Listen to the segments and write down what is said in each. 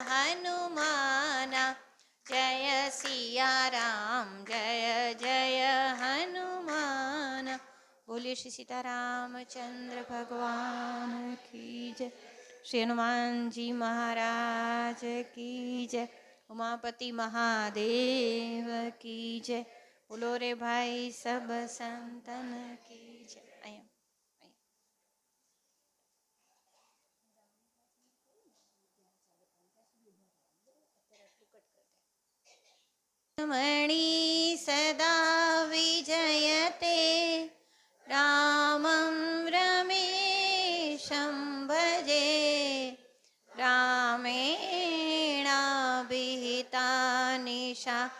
हनुमाना। जय सिया राम जय जय हनुमान। बोलिए श्री सीतारामचंद्र भगवान की जय। श्री हनुमान जी महाराज की जय। उमापति महादेव की जय। बोलो रे भाई सब संतन की जय। मणि सदा विजयते रामं रमेशं भजे। रामेणाभिहिता निशाचरचमुं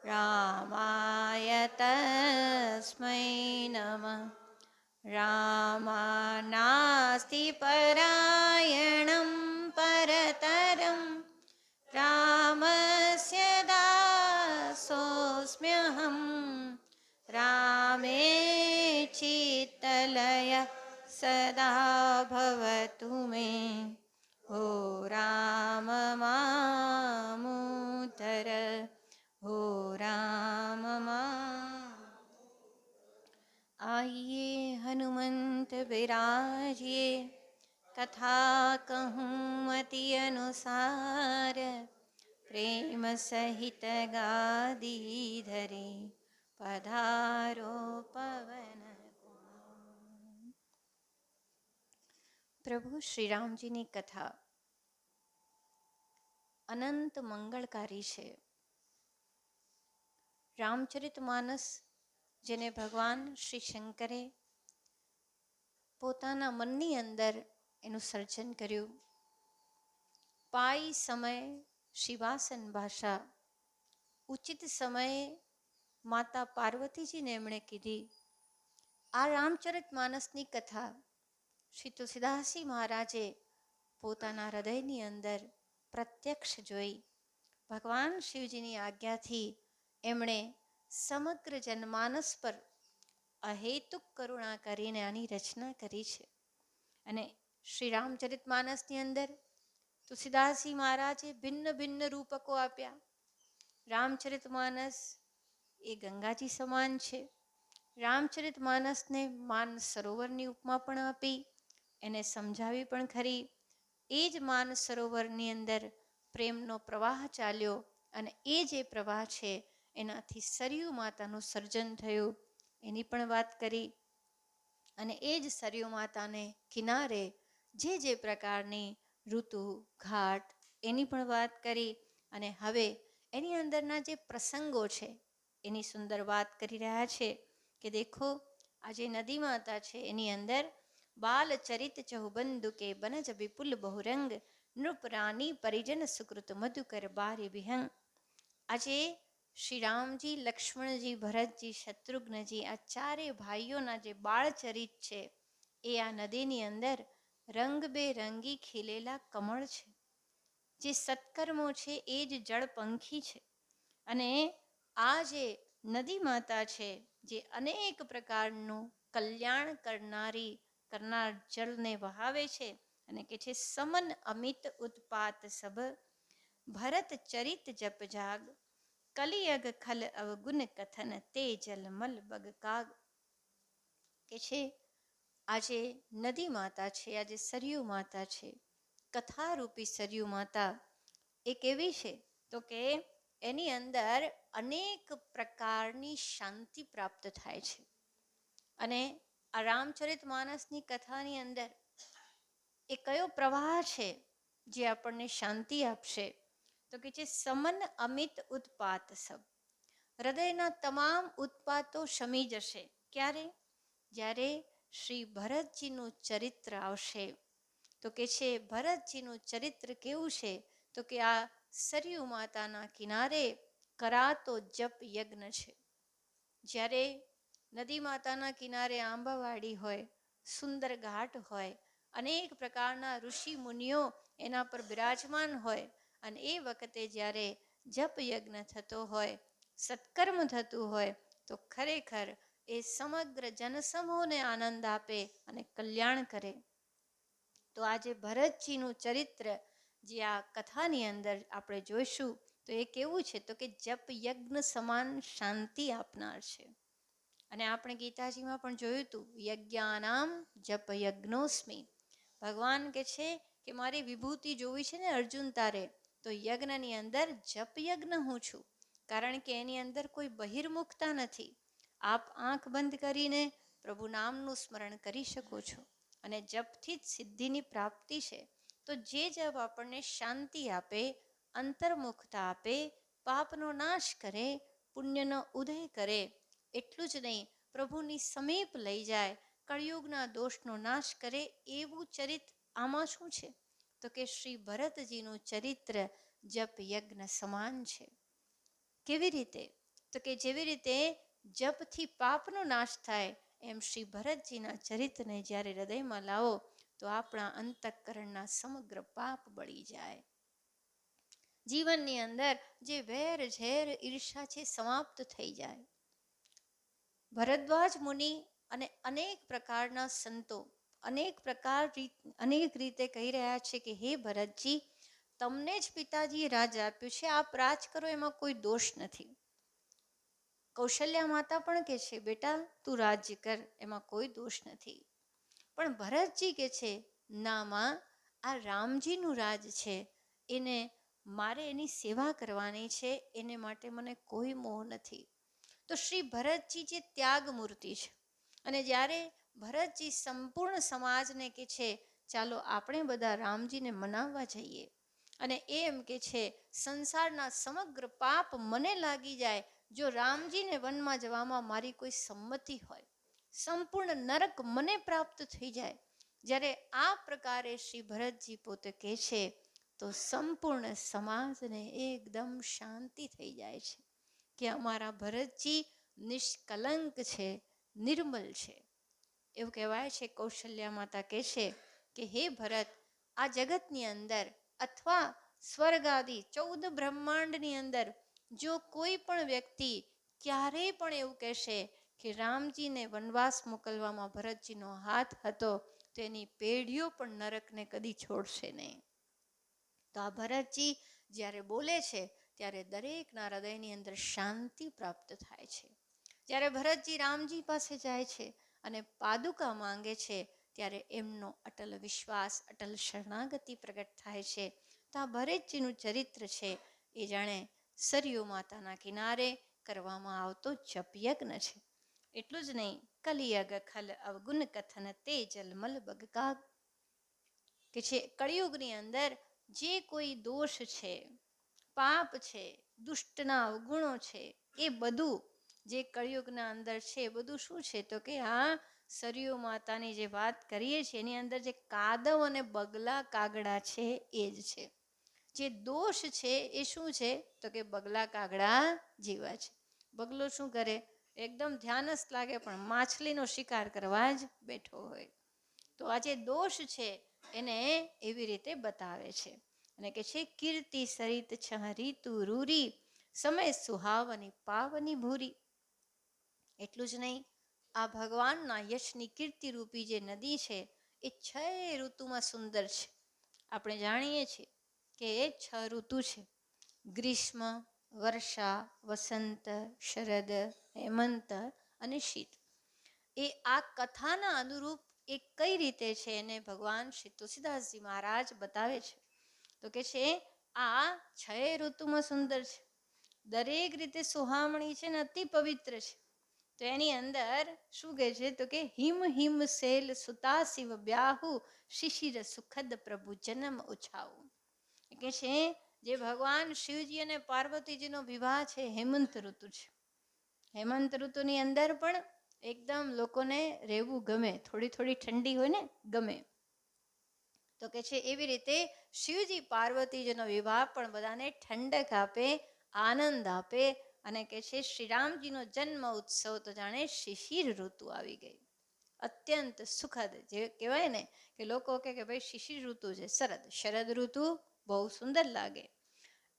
रामाय तस्मै नमः। रामानास्ति परायणं परतरं रामस्य दासोऽस्म्यहं। रामे चित्तलय सदा भवतु मे। हो राम मामुद्धर हो राम आइए हनुमंत बिराजिए। कथा कहूँ अति अनुसार प्रेम सहित गादी धरे। पधारो पवन कुमार। प्रभु श्री राम जी ની કથા અનંત મંગળકારી છે. રામચરિતમાનસ જેને ભગવાન શ્રી શંકરે પોતાના મનની અંદર એનું સર્જન કર્યું. પાઈ સમય શિવાસન ભાષા ઉચિત સમયે માતા પાર્વતીજીને એમણે કીધી. આ રામચરિતમાનસની કથા શ્રી તુલસીદાસજી મહારાજે પોતાના હૃદયની અંદર પ્રત્યક્ષ જોઈ. ભગવાન શિવજીની આજ્ઞાથી એમણે સમગ્ર જનમાનસ પર અહેતુક કરુણા કરીને આની રચના કરી છે. અને શ્રી રામચરિતમાનસની અંદર તુલસીદાસજી મહારાજે ભિન્ન ભિન્ન રૂપકો આપ્યા. રામચરિતમાનસ એ ગંગાજી સમાન છે. રામચરિતમાનસને માન સરોવરની ઉપમા પણ આપી, એને સમજાવી પણ ખરી. એ જ માન સરોવરની અંદર પ્રેમનો પ્રવાહ ચાલ્યો અને એ જે પ્રવાહ છે એનાથી સરયુ માતાનું સર્જન થયું એની પણ વાત કરી. અને એ જ સરયુ માતાને કિનારે જે પ્રકારની ઋતુ ઘાટ એની પણ વાત કરી. અને હવે એની અંદરના જે પ્રસંગો છે એની સુંદર વાત કરી રહ્યા છે કે દેખો આ જે નદી માતા છે એની અંદર બાલ ચરિત ચહુબંધુ કે બનજ વિપુલ બહુરંગ નૃપરાની પરિજન સુકૃત મધુકર બારી વિહંગ. આજે શ્રી રામજી, લક્ષ્મણજી, ભરતજી, શત્રુઘ્નજી આ ચારે ભાઈઓના જે બાળચરિત છે એ આ નદીની અંદર રંગબેરંગી ખીલેલા કમળ છે. જે સત્કર્મો છે એ જ જળપંખી છે. અને આ જે નદી માતા છે જે અનેક પ્રકારનું કલ્યાણ કરનાર જળને વહાવે છે અને કે છે સમન અમિત ઉત્પાત સભ ભરત ચરિત જપ જાગ કલિયગ ખલ અવગુણ કથન તે જલમલ બગ કાગ. કે છે આજે નદી માતા છે, આજે સરયુ માતા છે, કથારૂપી સરયુ માતા એ કેવી છે તો કે એની અંદર અનેક પ્રકારની શાંતિ પ્રાપ્ત થાય છે. અને આ રામચરિતમાનસની કથાની અંદર એ કયો પ્રવાહ છે જે આપણને શાંતિ આપશે તો કે છે સમન અમિત ઉત્પાત સબ. હૃદયના તમામ ઉત્પાતો શમી જશે. ક્યારે? જ્યારે શ્રી ભરતજીનું ચરિત્ર આવશે. તો કે છે ભરતજીનું ચરિત્ર કેવું છે તો કે આ સરયુ માતાના કિનારે કરાતો જપ યજ્ઞ છે. જ્યારે નદી માતાના કિનારે આંબાવાડી હોય, સુંદર ઘાટ હોય, અનેક પ્રકારના ઋષિ મુનિઓ એના પર બિરાજમાન હોય અને એ વખતે જ્યારે જપ યજ્ઞ થતો હોય, સત્કર્મ થતું હોય તો ખરેખર એ સમગ્ર જનસમૂહને આનંદ આપે અને કલ્યાણ કરે. તો આજે ભરતજીનું ચરિત્ર જે આ કથાની અંદર આપણે જોઈશું તો એ કેવું છે તો કે જપ યજ્ઞ સમાન શાંતિ આપનાર છે. અને આપણે ગીતાજીમાં પણ જોયું હતું યજ્ઞાનામ જપ યજ્ઞોસ્મી. ભગવાન કે છે કે મારી વિભૂતિ જોવી છે ને અર્જુન તારે, તો યજ્ઞની અંદર જપ યજ્ઞ હું છું. કારણ કે એની અંદર કોઈ બહિર્મુખતા નથી. આપ આંખ બંધ કરીને પ્રભુ નામનું સ્મરણ કરી શકો છો અને જપથી જ સિદ્ધિની પ્રાપ્તિ છે. તો જે જપ આપણને શાંતિ આપે, અંતર્મુખતા આપે, પાપનો નાશ કરે, પુણ્યનો ઉદય કરે, એટલું જ નહીં પ્રભુની સમીપ લઈ જાય, કળિયુગના દોષનો નાશ કરે, એવું ચરિત્ર આમાં શું છે તો કે શ્રી ભરતજીનું ચરિત્ર જપ યજ્ઞ સમાન છે. કેવી રીતે તો કે જેવી રીતે જપથી પાપનો નાશ થાય એમ શ્રી ભરતજીના ચરિત્રને જ્યારે હૃદયમાં લાવો તો આપણા અંતઃકરણના સમગ્ર પાપ બળી જાય. જીવનની અંદર જે વેર ઝેર ઈર્ષા છે સમાપ્ત થઈ જાય. ભરદ્વાજ મુનિ અને અનેક પ્રકારના સંતો અનેક રીતે કહી રહ્યા છે કે હે ભરતજી, તમને જ પિતાજીએ રાજ આપ્યું છે, આપ રાજ કરો એમાં કોઈ દોષ નથી. કૌશલ્યા માતા પણ કે છે બેટા તું રાજ્ય કર, એમાં કોઈ દોષ નથી. પણ ભરતજી કે છે ના માં, આ રામજીનું રાજ છે, એને મારે એની સેવા કરવાની છે, એને માટે મને કોઈ મોહ નથી. તો શ્રી ભરતજી જે ત્યાગ મૂર્તિ છે અને જ્યારે ભરતજી સંપૂર્ણ સમાજને કે છે ચાલો આપણે બધા રામજીને મનાવવા જઈએ અને એમ કે છે સંસારના સમગ્ર પાપ મને લાગી જાય જો રામજીને વનમાં જવામાં મારી કોઈ સંમતિ હોય, સંપૂર્ણ નરક મને પ્રાપ્ત થઈ જાય. જ્યારે આ પ્રકારે શ્રી ભરતજી પોતે કહે છે તો સંપૂર્ણ સમાજને એકદમ શાંતિ થઈ જાય છે કે અમારા ભરતજી નિષ્કલંક છે, નિર્મલ છે. એવું કહેવાય છે, કૌશલ્યા માતા કહે છે કે હે ભરત, આ જગતની અંદર અથવા સ્વર્ગાદી 14 બ્રહ્માંડની અંદર જો કોઈ પણ વ્યક્તિ ક્યારેય પણ એવું કહેશે કે રામજીને વનવાસ મોકલવામાં ભરતજીનો હાથ હતો તો એની પેઢીઓ પણ નરકને કદી છોડશે નહીં. તો આ ભરતજી જ્યારે બોલે છે ત્યારે દરેકના હૃદયની અંદર શાંતિ પ્રાપ્ત થાય છે. જ્યારે ભરતજી રામજી પાસે જાય છે અને પાદુકા માંગે છે ત્યારે એમનો અટલ વિશ્વાસ, અટલ શરણાગતિ પ્રગટ થાય છે. તો આ ભરતજીનું ચરિત્ર છે એ જાણે સરયુ માતાના કિનારે કરવામાં આવતો જપ યજ્ઞ છે. એટલું જ નહીં, કલિયગ ખલ અવગુણ કથન તે જલમલ બગકાગ કે છે કળિયુગની અંદર જે કોઈ દોષ છે, પાપ છે, દુષ્ટના અવગુણો છે, એ બધું જે કળિયુગના અંદર છે એ બધું શું છે તો કે આ સરયુ માતાની જે વાત કરીએ છીએ એની અંદર જે કાદવ અને બગલા કાગડા છે એ જ છે. જે દોષ છે એ શું છે તો કે બગલા કાગડા જેવા છે. બગલો શું કરે, એકદમ ધ્યાનસ્થ લાગે પણ માછલીનો શિકાર કરવા જ બેઠો હોય. તો આ જે દોષ છે એને એવી રીતે બતાવે છે અને કે છે કીર્તિ સરિત છ રીતુ રૂરી સમય સુહાવની પાવની ભૂરી. એટલું જ નહીં, આ ભગવાનના યશની કીર્તિરૂપી જે નદી છે એ 6 ઋતુમાં સુંદર છે. આપણે જાણીએ છીએ કે એ 6 ઋતુ છે ગ્રીષ્મ, વર્ષા, વસંત, શરદ, હેમંત અને શીત. એ આ કથાના અનુરૂપ એ કઈ રીતે છે એને ભગવાન શ્રી તુલસીદાસજી મહારાજ બતાવે છે. તો કે છે આ 6 ઋતુમાં સુંદર છે, દરેક રીતે સુહામણી છે ને અતિ પવિત્ર છે. તો એની અંદર શું કહે છે તો કે હિમ હિમ શૈલ સુતા શિવ બ્યાહુ શિશિર સુખદ પ્રભુ જન્મ ઉછાવું. કે છે જે ભગવાન શિવજી અને પાર્વતીજીનો વિવાહ છે હેમંત ઋતુ છે. હેમંત ઋતુની અંદર પણ એકદમ લોકોને રહેવું ગમે, થોડી થોડી ઠંડી હોય ને ગમે. તો કે છે એવી રીતે શિવજી પાર્વતીજીનો વિવાહ પણ બધાને ઠંડક આપે, આનંદ આપે અને કે છે શ્રીરામજીનો જન્મ ઉત્સવ તો જાણે શિશિર ઋતુ આવી ગઈ, અત્યંત સુખદ. જે કહેવાય ને કે લોકો કે ભાઈ શિશિર ઋતુ છે, શરદ ઋતુ બહુ સુંદર લાગે.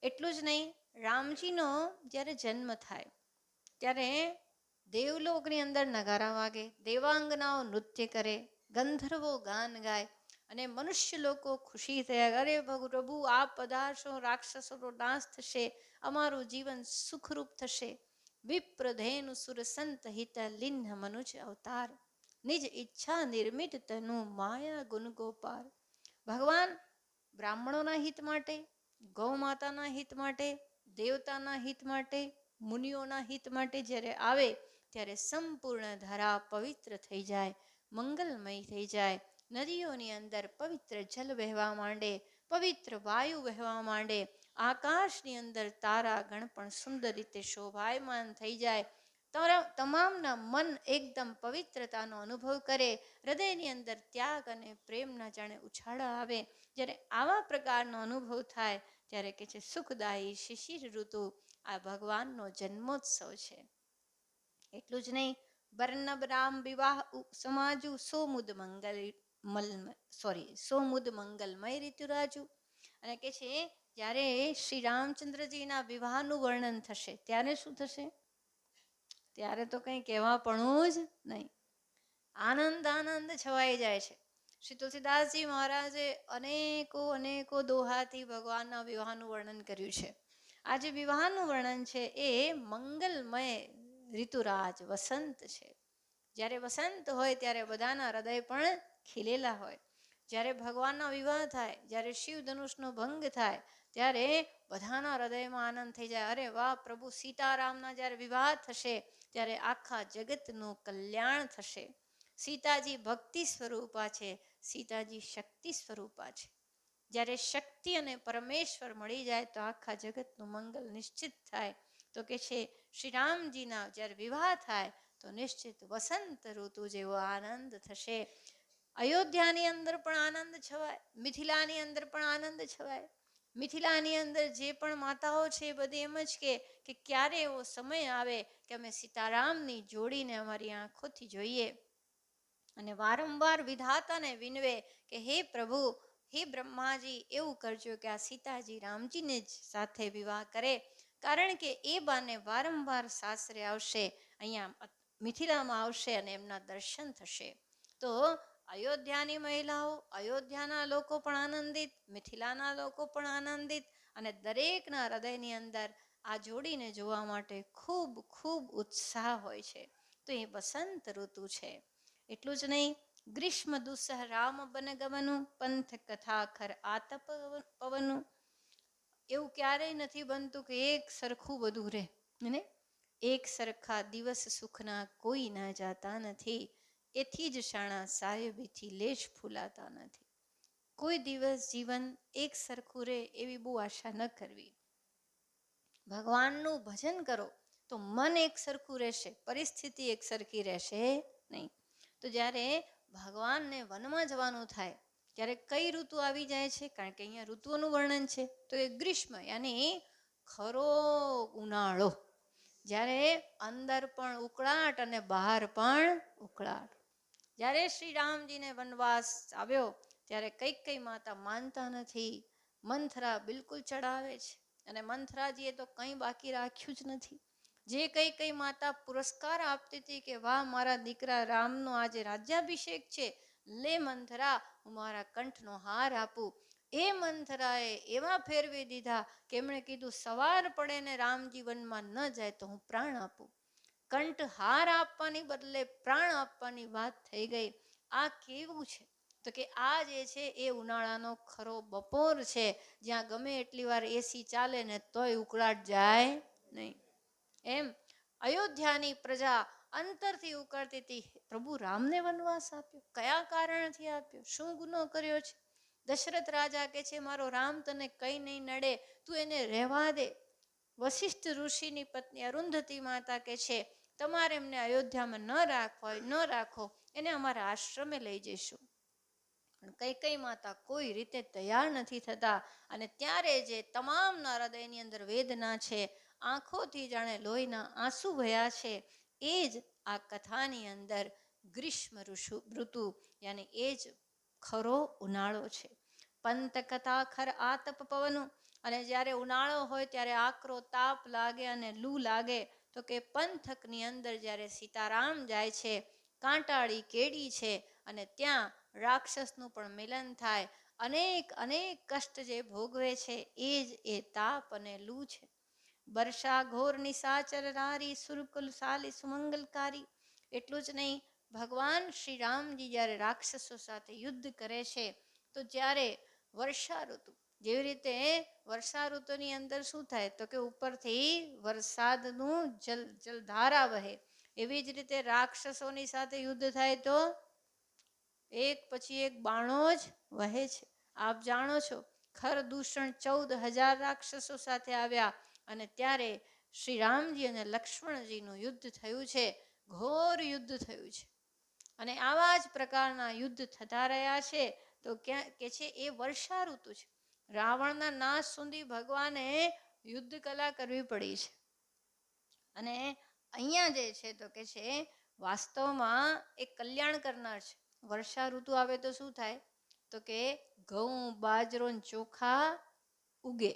એટલું જ નહીં, રામજીનો જ્યારે જન્મ થાય ત્યારે દેવલોકની અંદર નગારા વાગે, દેવાંગનાઓ નૃત્ય કરે, ગંધર્વો ગાન ગાય અને મનુષ્ય લોકો ખુશી થયા, અરે પ્રભુ આપ પધારશો, રાક્ષસોનો નાશ થશે, અમારું જીવન સુખરૂપ થશે. વિપ્રધેનુ સુરસંત હિત લિન્હ મનુજ અવતાર, નિજ ઈચ્છા નિર્મિત તનુ માયા ગુણ ગોપાર. ભગવાન બ્રાહ્મણોના હિત માટે, ગૌ માતાના હિત માટે, દેવતાના હિત માટે, મુનિઓના હિત માટે જ્યારે આવે ત્યારે સંપૂર્ણ ધરા પવિત્ર થઈ જાય, મંગલમય થઈ જાય. નદીઓની અંદર પવિત્ર જલ વહેવા માંડે, પવિત્ર વાયુ વહેવા માંડે, આકાશની અંદર તારા ગણ પણ સુંદર રીતે શોભાયમાન થઈ જાય. તમામના મન એકદમ પવિત્રતાનો અનુભવ કરે, હૃદયની અંદર ત્યાગ અને પ્રેમના જાણે ઉછાળા આવે. જ્યારે આવા પ્રકારનો અનુભવ થાય ત્યારે કે છે સુખદાયી શિશિર ઋતુ આ ભગવાનનો જન્મોત્સવ છે. એટલું જ નહીં, વર્ણબ રામ વિવાહ સમાજુ સોમુદ સોમુદ મંગલમય ઋતુરાજુ. અને કે છે જ્યારે શ્રી રામચંદ્રજીના વિવાહનું વર્ણન થશે ત્યારે શું થશે? ત્યારે તો કંઈ કહેવા પણ જ નહીં, આનંદ છવાઈ જાય છે. શ્રી તુલસીદાસજી મહારાજે અનેકો દોહાથી ભગવાનના વિવાહનું વર્ણન કર્યું છે. આ જે વિવાહનું વર્ણન છે એ મંગલમય ઋતુરાજ વસંત છે. જ્યારે વસંત હોય ત્યારે બધાના હૃદય પણ ખીલેલા હોય. જ્યારે ભગવાનના વિવાહ થાય, જ્યારે શિવ ધનુષનો ભંગ થાય ત્યારે બધાના હૃદયમાં આનંદ થઈ જાય. અરે વાહ, પ્રભુ સીતારામના જ્યારે વિવાહ થશે ત્યારે આખા જગતનું કલ્યાણ થશે. સીતાજી ભક્તિ સ્વરૂપા છે, સીતાજી શક્તિ સ્વરૂપા છે. જ્યારે શક્તિ અને પરમેશ્વર મળી જાય તો આખા જગતનું મંગલ નિશ્ચિત થાય. તો કે છે શ્રી રામજીના જ્યારે વિવાહ થાય તો નિશ્ચિત વસંત ઋતુ જેવો આનંદ થશે. અયોધ્યાની અંદર પણ આનંદ છવાય, મિથિલાની અંદર પણ આનંદ છવાય. મિથિલાની અંદર જે પણ માતાઓ છે એ બધી એમ જ કે ક્યારે એવો સમય આવે કે અમે સીતારામની જોડીને અમારી આંખોથી જોઈએ. અને વારંવાર વિધાતાને વિનવે કે હે પ્રભુ, હે બ્રહ્માજી, એવું કરજો કે આ સીતાજી રામજીને જ સાથે વિવાહ કરે. કારણ કે એ બાને વારંવાર સાસરે આવશે, અહીંયા મિથિલામાં આવશે અને એમના દર્શન થશે. તો અયોધ્યાની મહિલાઓ, અયોધ્યાના લોકો પણ આનંદિત, મિથિલાના લોકો પણ આનંદિત, અને દરેકના હૃદયની અંદર આ જોડીને જોવા માટે ખૂબ ખૂબ ઉત્સાહ હોય છે. તો એ વસંત ઋતુ છે. એટલું જ નહીં, ગ્રીષ્મ દુસ્સહ રામ બન ગમનું, પંથ કથા ખર આતપ પવનું. એવું ક્યારેય નથી બનતું કે એક સરખું બધું રહે ને, એક સરખા દિવસ સુખના કોઈ ના જાતા નથી. એથી જ શાણા સાહેબીથી લેશ ફૂલાતા નથી. કોઈ દિવસ જીવન એક સરખું રહે એવી બહુ આશા ન કરવી. ભગવાનનું ભજન કરો તો મન એક સરખું રહેશે, પરિસ્થિતિ એક સરખી રહેશે નહીં. તો જ્યારે ભગવાનને વનમાં જવાનું થાય ત્યારે કઈ ઋતુ આવી જાય છે? કારણ કે અહીંયા ઋતુઓનું વર્ણન છે. તો એ ગ્રીષ્મ યાની ખરો ઉનાળો, જ્યારે અંદર પણ ઉકળાટ અને બહાર પણ ઉકળાટ. જ્યારે શ્રી રામજીને વનવાસ આવ્યો ત્યારે કઈ માતા માનતા નથી, મંથરા બિલકુલ ચડાવે છે. અને મંથરાજીએ તો કંઈ બાકી રાખ્યું જ નથી. જે કઈ માતા પુરસ્કાર આપતી હતી કે વાહ, મારા દીકરા રામનો આજે રાજ્યાભિષેક છે, લે મંથરા, હું મારા કંઠનો હાર આપું. એ મંથરાએ એવા ફેરવી દીધા કે એમણે કીધું સવાર પડે ને રામજી વનમાં ન જાય તો હું પ્રાણ આપું. કંઠહાર આપવાની બદલે પ્રાણ આપવાની વાત થઈ ગઈ. આ કેવું છે? તો કે આ જે છે એ ઉનાળાનો ખરો બપોર છે, જ્યાં ગમે એટલી વાર એસી ચાલે ને તોય ઉકળાટ જાય નહીં. એમ અયોધ્યાની પ્રજા અંતરથી ઉકળતી હતી, પ્રભુ રામને વનવાસ આપ્યો, કયા કારણથી આપ્યો, શું ગુનો કર્યો છે? દશરથ રાજા કે છે મારો રામ તને કંઈ નહીં નડે, તું એને રહેવા દે. વશિષ્ઠ ઋષિની પત્ની અરુંધતી માતા કે છે તમારે એમને અયોધ્યામાં ન રાખવા હોય ન રાખો, એને અમારા આશ્રમે લઈ જઈશું. પણ કઈ માતા કોઈ રીતે તૈયાર નથી થતા. અને ત્યારે જે તમામના હૃદયની અંદર વેદના છે, આંખોથી જાણે લોહીના આંસુ વહ્યા છે, એ જ આ કથાની અંદર ગ્રીષ્મ ઋતુ યાની એ જ ખરો ઉનાળો છે. પંત કથા ખર આતપ પવનું. અને જ્યારે ઉનાળો હોય ત્યારે આકરો તાપ લાગે અને લૂ લાગે. તો કે પંથકની અંદર જ્યારે સીતારામ જાય છે, કાંટાળી કેડી છે અને ત્યાં રાક્ષસનું પણ મિલન થાય. અનેક અનેક કષ્ટ જે ભોગવે છે એ જ એ તાપ અને લૂ છે. વર્ષા ઘોર નિશાચર નારી સુરકુલ સાલી સુમંગલકારી. એટલું જ નહીં, ભગવાન શ્રી રામજી જ્યારે રાક્ષસો સાથે યુદ્ધ કરે છે તો જ્યારે વર્ષા ઋતુ, જેવી રીતે વર્ષા ઋતુની અંદર શું થાય તો કે ઉપરથી વરસાદનું જલધારા વહે, એવી જ રીતે રાક્ષસોની સાથે યુદ્ધ થાય તો એક પછી એક બાણો જ વહે છે. આપ જાણો છો, ખરદૂષણ 14,000 રાક્ષસો સાથે આવ્યા અને ત્યારે શ્રી રામજી અને લક્ષ્મણજીનું યુદ્ધ થયું છે, ઘોર યુદ્ધ થયું છે. અને આવા જ પ્રકારના યુદ્ધ થતા રહ્યા છે. તો ક્યાં કે છે એ વર્ષા ઋતુ છે. રાવણના નાશ સુધી ભગવાને યુદ્ધ કલા કરવી પડી છે. અને અહીંયા જે છે તો કે છે વાસ્તવમાં એ કલ્યાણ કરનાર છે. વર્ષા ઋતુ આવે તો શું થાય તો કે ઘઉં બાજરો ચોખા ઉગે.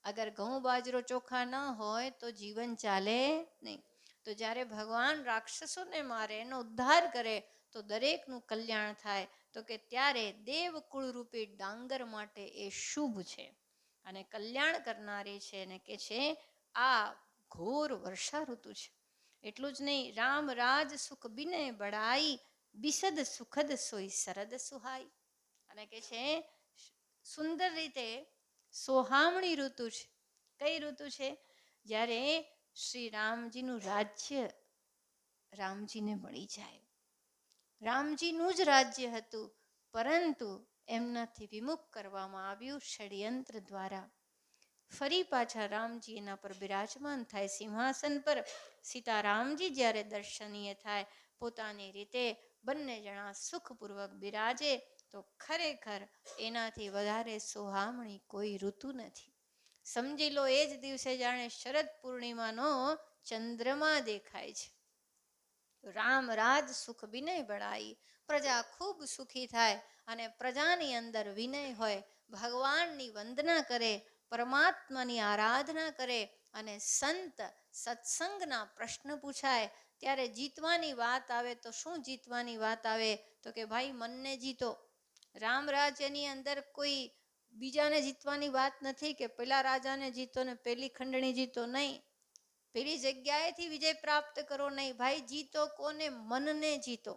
અગર ઘઉં બાજરો ચોખા ન હોય તો જીવન ચાલે નહીં. તો જ્યારે ભગવાન રાક્ષસોને મારે, એનો ઉદ્ધાર કરે તો દરેકનું કલ્યાણ થાય. તો કે ત્યારે દેવકુળ રૂપી ડાંગર માટે એ શુભ છે અને કલ્યાણ કરનારી છે. અને કે છે આ ઘોર વર્ષા ઋતુ છે. એટલું જ નહીં, રામ રાજ સુખ બિને બડાઈ, બિસદ સુખદ સોઈ સરદ સુહાઈ. અને કે છે સુંદર રીતે સોહામણી ઋતુ છે. કઈ ઋતુ છે? જ્યારે શ્રી રામજીનું રાજ્ય રામજીને મળી જાય. રામજીનું જ રાજ્ય હતું, પરંતુ એમનાથી વિમુખ કરવામાં આવ્યું ષડયંત્ર દ્વારા. ફરી પાછા રામજી એના પર બિરાજમાન થાય સિંહાસન પર. સીતારામજી જ્યારે દર્શનીય થાય, પોતાની રીતે બંને જણા સુખપૂર્વક બિરાજે, તો ખરેખર એનાથી વધારે સોહામણી કોઈ ઋતુ નથી. સમજી લો, એ જ દિવસે જાણે શરદ પૂર્ણિમાનો ચંદ્રમા દેખાય છે. રામ રાજ સુખ વિનય બળાઈ, પ્રજા ખૂબ સુખી થાય અને પ્રજાની અંદર વિનય હોય, ભગવાનની વંદના કરે, પરમાત્માની આરાધના કરે અને સંત સત્સંગના પ્રશ્ન પૂછાય. ત્યારે જીતવાની વાત આવે તો શું જીતવાની વાત આવે તો કે ભાઈ મનને જીતો. રામ રાજ્યની અંદર કોઈ બીજાને જીતવાની વાત નથી કે પેલા રાજાને જીતો ને પેલી ખંડણી જીતો, નહીં. પેલી જગ્યાએથી વિજય પ્રાપ્ત કરો, નહીં. ભાઈ જીતો કોને? મનને જીતો.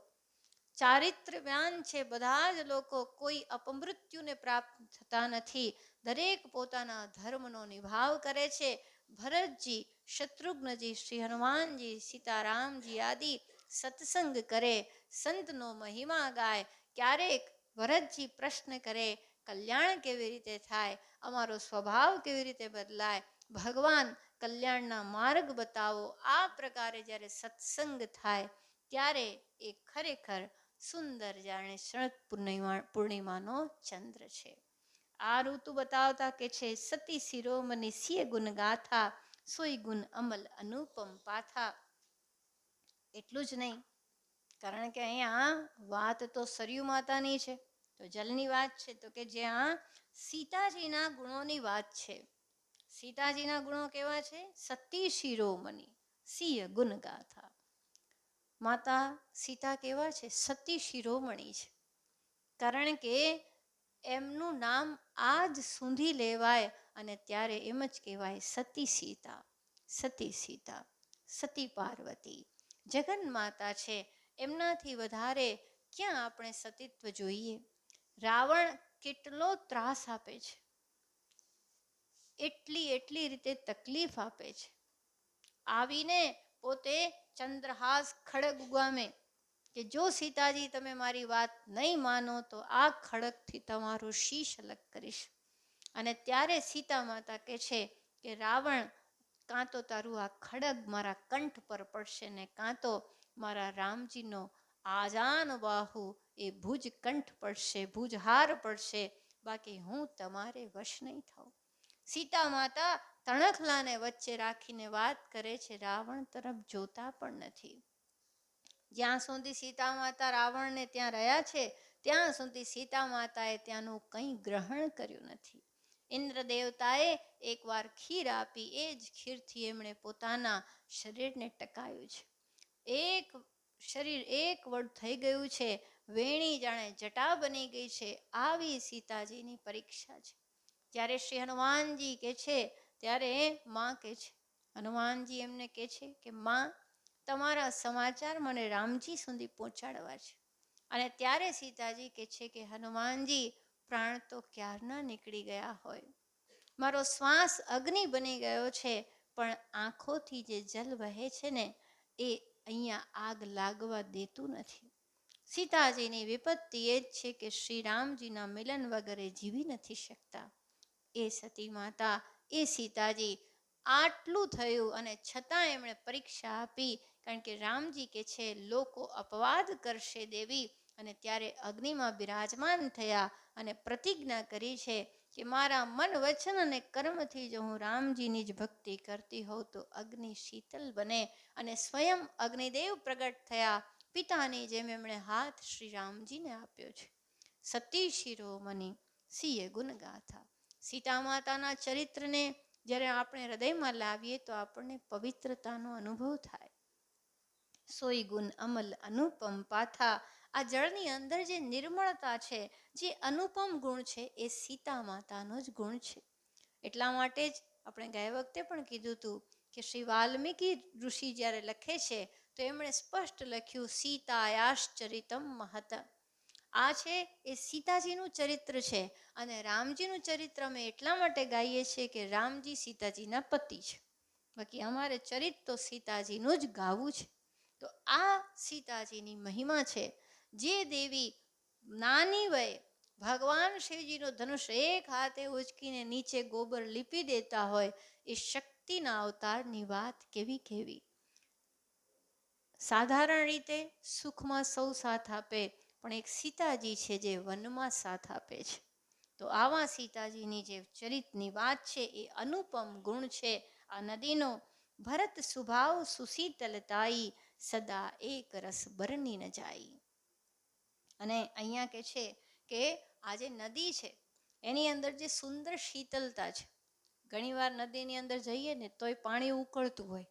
ચારિત્ર્યવાન છે બધા જ લોકો, કોઈ અપમૃત્યુને પ્રાપ્ત થતા નથી. દરેક પોતાના ધર્મનો નિભાવ કરે છે. ભરતજી, શત્રુઘ્નજી, શ્રી હનુમાનજી, સીતારામજી આદિ સત્સંગ કરે, સંતનો મહિમા ગાય. ક્યારેક ભરતજી પ્રશ્ન કરે, કલ્યાણ કેવી રીતે થાય, અમારો સ્વભાવ કેવી રીતે બદલાય, ભગવાન કલ્યાણના માર્ગ બતાવો. આ પ્રકારે જ્યારે સત્સંગ થાય ત્યારે એ ખરેખર સુંદર જાણે શરદ પૂર્ણિમાનો ચંદ્ર છે. આ ઋતુ બતાવતા કે છે સતી શિરોમણી સિય ગુણ ગાથા, સોઈ ગુણ અમલ અનુપમ પાથા. એટલું જ નહીં, કારણ કે અહીંયા વાત તો સરયુ માતાની છે, તો જલની વાત છે. તો કે જ્યાં સીતાજીના ગુણોની વાત છે. સીતાજીના ગુણો કેવા છે? સતી શિરોમણી સિય ગુણ ગાથા. માતા સીતા કેવા છે? સતી શિરોમણી છે. કારણ કે એમનું નામ આજ સુધી લેવાય અને ત્યારે એમ જ કહેવાય સતી સીતા, સતી સીતા, સતી પાર્વતી. જગન માતા છે. એમનાથી વધારે ક્યાં આપણે સતીત્વ જોઈએ? રાવણ કેટલો ત્રાસ આપે છે, એટલી રીતે તકલીફ આપે છે. આવીને પોતે ચંદ્રહાસ ખડગ ઉગામે કે જો સીતાજી તમે મારી વાત નહીં માનો તો આ ખડગથી તમારું શીશ અલગ કરીશ. અને ત્યારે સીતા માતા કહે છે કે રાવણ, કાં તો તારું આ ખડગ મારા કંઠ પર પડશે ને કાં તો મારા રામજીનો આજાન બાહુ એ ભુજ કંઠ પડશે, ભુજહાર પડશે, બાકી હું તમારે વશ નહીં થાઉં. સીતા માતા તણખલાને વચ્ચે રાખીને વાત કરે છે, રાવણ તરફ જોતા પણ નથી. જ્યાં સુધી સીતા માતા રાવણને ત્યાં રહ્યા છે ત્યાં સુધી સીતા માતાએ ત્યાંનું કંઈ ગ્રહણ કર્યું નથી. ઇન્દ્ર દેવતાએ એકવાર ખીર આપી, એ જ ખીરથી એમણે પોતાના શરીરને ટકાયું છે. એક શરીર એક વડ થઈ ગયું છે. વેણી જાણે જટા બની ગઈ છે, આવી સીતાજીની પરીક્ષા છે. જ્યારે શ્રી હનુમાનજી કે છે ત્યારે માં કે છે, હનુમાનજી એમને કે છે કે માં, તમારા સમાચાર મને રામજી સુધી પહોંચાડવા છે. અને ત્યારે સીતાજી કે છે કે હનુમાનજી, પ્રાણ તો ક્યારના નીકળી ગયા હોય, મારો શ્વાસ અગ્નિ બની ગયો છે, પણ આંખોથી જે જલ વહે છે ને એ અહીંયા આગ લાગવા દેતું નથી. સીતાજીની વિપત્તિ એ જ છે કે શ્રી રામજીના મિલન વગરે જીવી નથી શકતા. એ સતી માતા, એ સીતાજી, આટલું થયું અને છતાં એમણે પરીક્ષા આપી, કારણ કે રામજી કે છે લોકો અપવાદ કરશે દેવી. અને ત્યારે અગ્નિમાં બિરાજમાન થયા અને પ્રતિજ્ઞા કરી છે કે મારા મન, વચન અને કર્મથી જો હું રામજીની જ ભક્તિ કરતી હોઉં તો અગ્નિ શીતલ બને. અને સ્વયં અગ્નિદેવ પ્રગટ થયા. પિતાની જેમ એમણે હાથ શ્રી રામજીને આપ્યો છે. સતી શિરોમણી સિંહ ગુણ ગાથા. સીતા માતાના ચરિત્રને જ્યારે આપણે હૃદયમાં લાવીએ તો આપણને પવિત્રતાનો અનુભવ થાય. સોઈ ગુણ અમલ અનુપમ પાથા. આ જળની અંદર જે નિર્મળતા છે, જે અનુપમ ગુણ છે, એ સીતા માતાનો જ ગુણ છે. એટલા માટે જ આપણે ગયા વખતે પણ કીધું હતું કે શ્રી વાલ્મીકી ઋષિ જ્યારે લખે છે તો એમણે સ્પષ્ટ લખ્યું, સીતાયાશ્ચરિતમ મહત. આ છે એ સીતાજીનું ચરિત્ર છે. અને રામજીનું ચરિત્ર અમે એટલા માટે ગાઈએ છીએ કે રામજી સીતાજીના પતિ છે. બાકી અમારે ચરિત્ર તો સીતાજીનું જ ગાવું છે. તો આ સીતાજીની મહિમા છે. જે દેવી નાની વયે ભગવાન શિવજીનું ધનુષ એક હાથે ઉચકીને નીચે ગોબર લીપી દેતા હોય, એ શક્તિના અવતારની વાત કેવી કેવી. સાધારણ રીતે સુખમાં સૌ સાથ આપે, પણ એક સીતાજી છે જે વનમાં સાથ આપે છે. તો આવા સીતાજીની જે ચરિત્રની વાત છે એ અનુપમ ગુણ છે. આ નદીનો ભરત સુભાવ સુશીતલતાઈ, સદા એક રસ બરની ન જાય. અને અહીંયા કે છે કે આ જે નદી છે એની અંદર જે સુંદર શીતલતા છે. ઘણીવાર નદીની અંદર જઈએ ને તોય પાણી ઉકળતું હોય,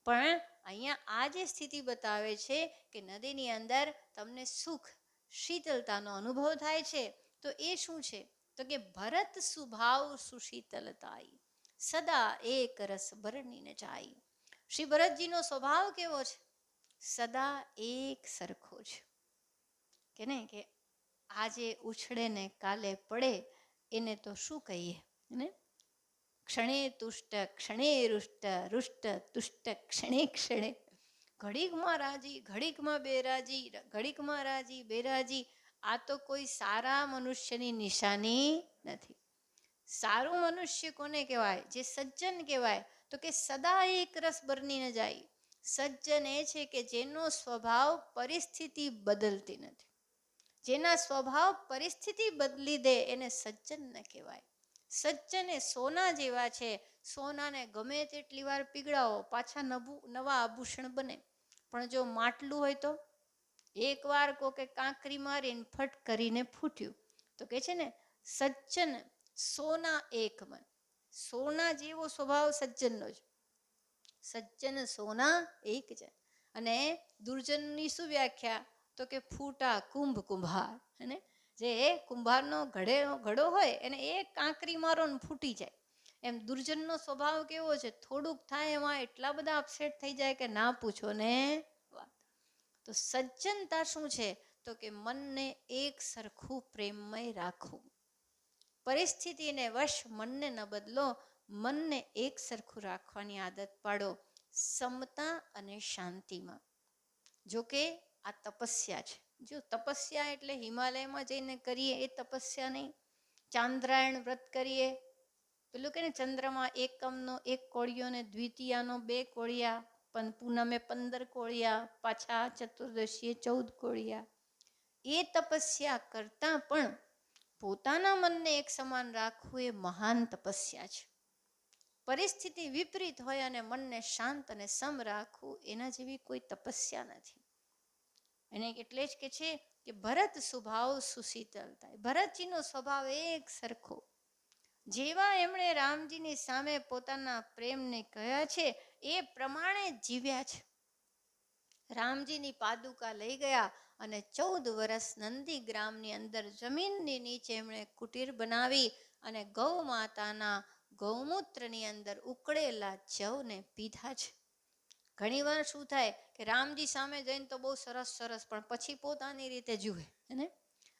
પણ અહીંયા આ જે સ્થિતિ બતાવે છે કે નદીની અંદર તમને સુખ, શીતલતાનો અનુભવ થાય છે. તો એ શું છે? તો કે ભરત સુભાવ સુશીતલતાઈ, સદા એક રસ બરની ન જાય. શ્રી ભરતજીનો સ્વભાવ કેવો છે? સદા એક સરખો છે. કે નહીં કે આજે ઉછળે ને કાલે પડે, એને તો શું કહીએ ને? ક્ષણે તુષ્ટ ક્ષણે રૂષ્ટ, રૂષ્ટ તુષ્ટ ક્ષણે ક્ષણે. ઘડીકમાં રાજી, ઘડીકમાં બેરાજી, ઘડીકમાં રાજી બેરાજી. આ તો કોઈ સારા મનુષ્યની નિશાની નથી. સારું મનુષ્ય કોને કહેવાય? જે સજ્જન કહેવાય. તો કે સદા એક રસ બરની ન જાય. સજ્જન એ છે કે જેનો સ્વભાવ પરિસ્થિતિ બદલતી નથી. જેના સ્વભાવ પરિસ્થિતિ બદલી દે એને સજ્જન ન કહેવાય. સજ્જન એ સોના જેવા છે. સોનાને ગમે તેટલી વાર પીગળાવો, પાછા નવા આભૂષણ બને. પણ જો માટલું હોય તો એકવાર કોકે કાંકરી મારીને ફટ કરીને ફૂટ્યું. તો કે છે ને, સજ્જન સોના એક મન. સોના જેવો સ્વભાવ સજ્જનનો જ. સજ્જન સોના એક જ. અને દુર્જનની શું વ્યાખ્યા? તો કે ફૂટા કુંભ કુંભાર. અને જે કુંભારનો ઘડો હોય એને એક કાંકરી મારો ને ફૂટી જાય. એમ દુર્જનનો સ્વભાવ કેવો છે? થોડુંક થાય એમાં એટલા બધા અપસેટ થઈ જાય કે ના પૂછો ને વાત. તો સજ્જનતા શું છે? તો કે મનને એક સરખું પ્રેમમય રાખવું. પરિસ્થિતિને વશ મનને ન બદલો, મનને એક સરખું રાખવાની આદત પાડો, સમતા અને શાંતિમાં. જોકે આ તપસ્યા છે. જો તપસ્યા એટલે હિમાલયમાં જઈને કરીએ એ તપસ્યા નહીં. ચાંદ્રાયણ વ્રત કરીએ, પેલું કે ને ચંદ્રમાં એકમનો 1 કોળિયો ને દ્વિતીયાનો 2 કોળિયા, પૂનમે 15 કોળિયા, પાછા ચતુર્દશીએ 14 કોળિયા. એ તપસ્યા કરતાં પણ પોતાના મનને એક સમાન રાખવું એ મહાન તપસ્યા છે. પરિસ્થિતિ વિપરીત હોય અને મનને શાંત અને સમ રાખવું, એના જેવી કોઈ તપસ્યા નથી. એને એટલે જ કે છે કે ભરત સ્વભાવ સુશીતલતા. ભરતજીનો સ્વભાવ એક સરખો. જેવા એમણે રામજીની સામે પોતાના પ્રેમને કહ્યા છે એ પ્રમાણે જીવ્યા છે. રામજીની પાદુકા લઈ ગયા અને 14 વર્ષ નંદીગ્રામની અંદર જમીનની નીચે એમણે કુટીર બનાવી અને ગૌ માતાના ગૌમૂત્રની અંદર ઉકળેલા જવને પીધા છે. ઘણી વાર શું થાય કે રામજી સામે જઈને તો બહુ સરસ સરસ, પણ પછી પોતાની રીતે જુએ ને.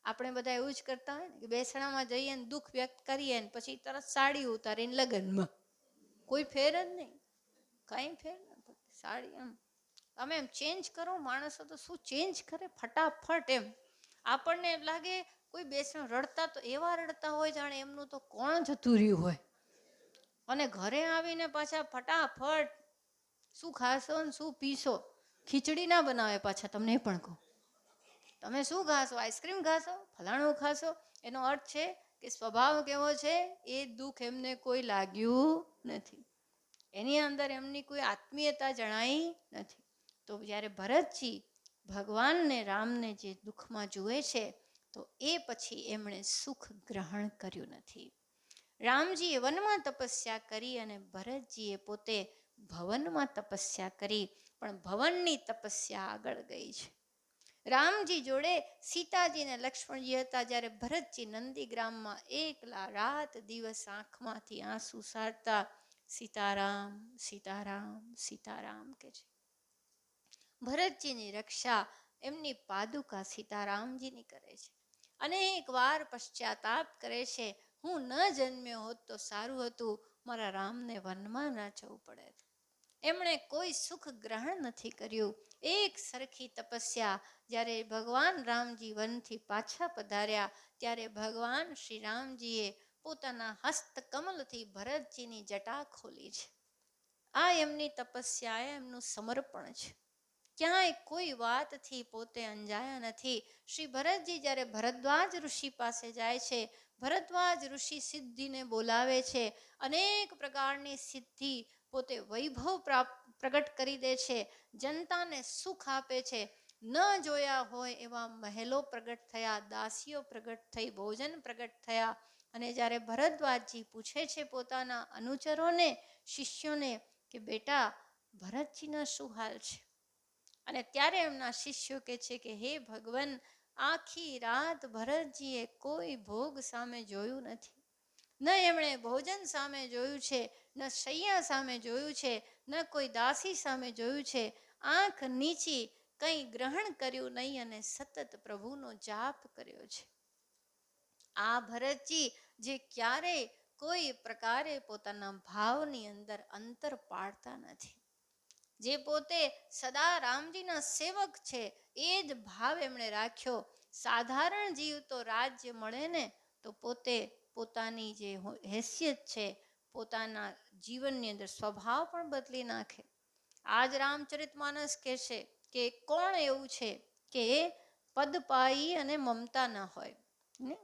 આપણે બધા એવું જ કરતા હોય ને કે બેસણામાં જઈએ ને દુઃખ વ્યક્ત કરીએ ને પછી તરત સાડી ઉતારીને લગ્નમાં, કોઈ ફેર જ નહીં, કંઈ ફેર નથી. સાડી તમે એમ ચેન્જ કરો, માણસો તો શું ચેન્જ કરે ફટાફટ. એમ આપણને એમ લાગે કોઈ બેસણ રડતા તો એવા રડતા હોય જાણે એમનું તો કોણ જતું રહ્યું હોય, અને ઘરે આવીને પાછા ફટાફટ શું ખાશો ને શું પીશો, ખીચડી ના બનાવે પાછા. તમને એ પણ કહું, તમે શું ખાશો, આઈસ્ક્રીમ ખાશો, ફલાણું ખાશો. એનો અર્થ છે કે સ્વભાવ કેવો છે, એ દુઃખ એમને કોઈ લાગ્યું નથી, એની અંદર એમની કોઈ આત્મીયતા જણાઈ નથી. તો જ્યારે ભરતજી ભગવાનને રામને જે દુઃખમાં જુએ છે, તો એ પછી એમણે સુખ ગ્રહણ કર્યું નથી. રામજીએ વનમાં તપસ્યા કરી અને ભરતજીએ પોતે ભવનમાં તપસ્યા કરી, પણ ભવનની તપસ્યા આગળ ગઈ છે. રામજી જોડે સીતાજી અને લક્ષ્મણજી હતા, જ્યારે ભરતજી નંદીગ્રામમાં એકલા રાત દિવસ આંખમાંથી આંસુ સારતા સીતારામ સીતારામ સીતારામ કે છે. ભરતજીની રક્ષા એમની પાદુકા સીતારામજીની કરે છે. અનેક વાર પશ્ચાતાપ કરે છે, હું ન જન્મ્યો હોત તો સારું હતું, મારા રામને વનમાં ના જવું પડે. એમણે કોઈ સુખ ગ્રહણ નથી કર્યું. એક સરખી તપસ્યા જ્યારે ભગવાન રામજી વનથી પાછા પધાર્યા, ત્યારે ભગવાન શ્રી રામજીએ પોતાના હસ્તકમલથી ભરતજીની જટા ખોલી છે. આ એમની તપસ્યા, એમનું સમર્પણ છે. ક્યાંય કોઈ વાતથી પોતે અંજાયા નથી. શ્રી ભરતજી જ્યારે ભરદ્વાજ ઋષિ પાસે જાય છે, ભરદ્વાજ ઋષિ સિદ્ધિને બોલાવે છે, અનેક પ્રકારની સિદ્ધિ પોતે વૈભવ પ્રગટ કરી દે છે, જનતાને સુખ આપે છે. ન જોયા હોય એવા મહેલો પ્રગટ થયા, દાસીઓ પ્રગટ થઈ, ભોજન પ્રગટ થયા. અને જ્યારે ભરદ્વાજજી પૂછે છે પોતાના અનુચરોને, શિષ્યોને કે બેટા ભરતજીના શું હાલ છે, અને ત્યારે એમના શિષ્યો કહે છે કે હે ભગવાન, આખી રાત ભરતજીએ કોઈ ભોગ સામે જોયું નથી, ન એમણે ભોજન સામે જોયું છે, ન શૈયા સામે જોયું છે, ન કોઈ દાસી સામે જોયું છે. આંખ નીચી કંઈ ગ્રહણ કર્યું નહીં અને સતત પ્રભુનો જાપ કર્યો છે. આ ભરતજી જે ક્યારેય કોઈ પ્રકારે પોતાના ભાવની અંદર અંતર પાડતા નથી, જે પોતે સદા રામજીના સેવક છે, એ જ ભાવ એમણે રાખ્યો. સાધારણ જીવ તો રાજ્ય મળે ને તો પોતે પોતાની જે હેસિયત છે, પોતાના જીવનની અંદર સ્વભાવ પણ બદલી નાખે. આજ રામચરિત માનસ કહેશે કે કોણ એવું છે કે પદ પાઈ અને મમતા ન હોય ને.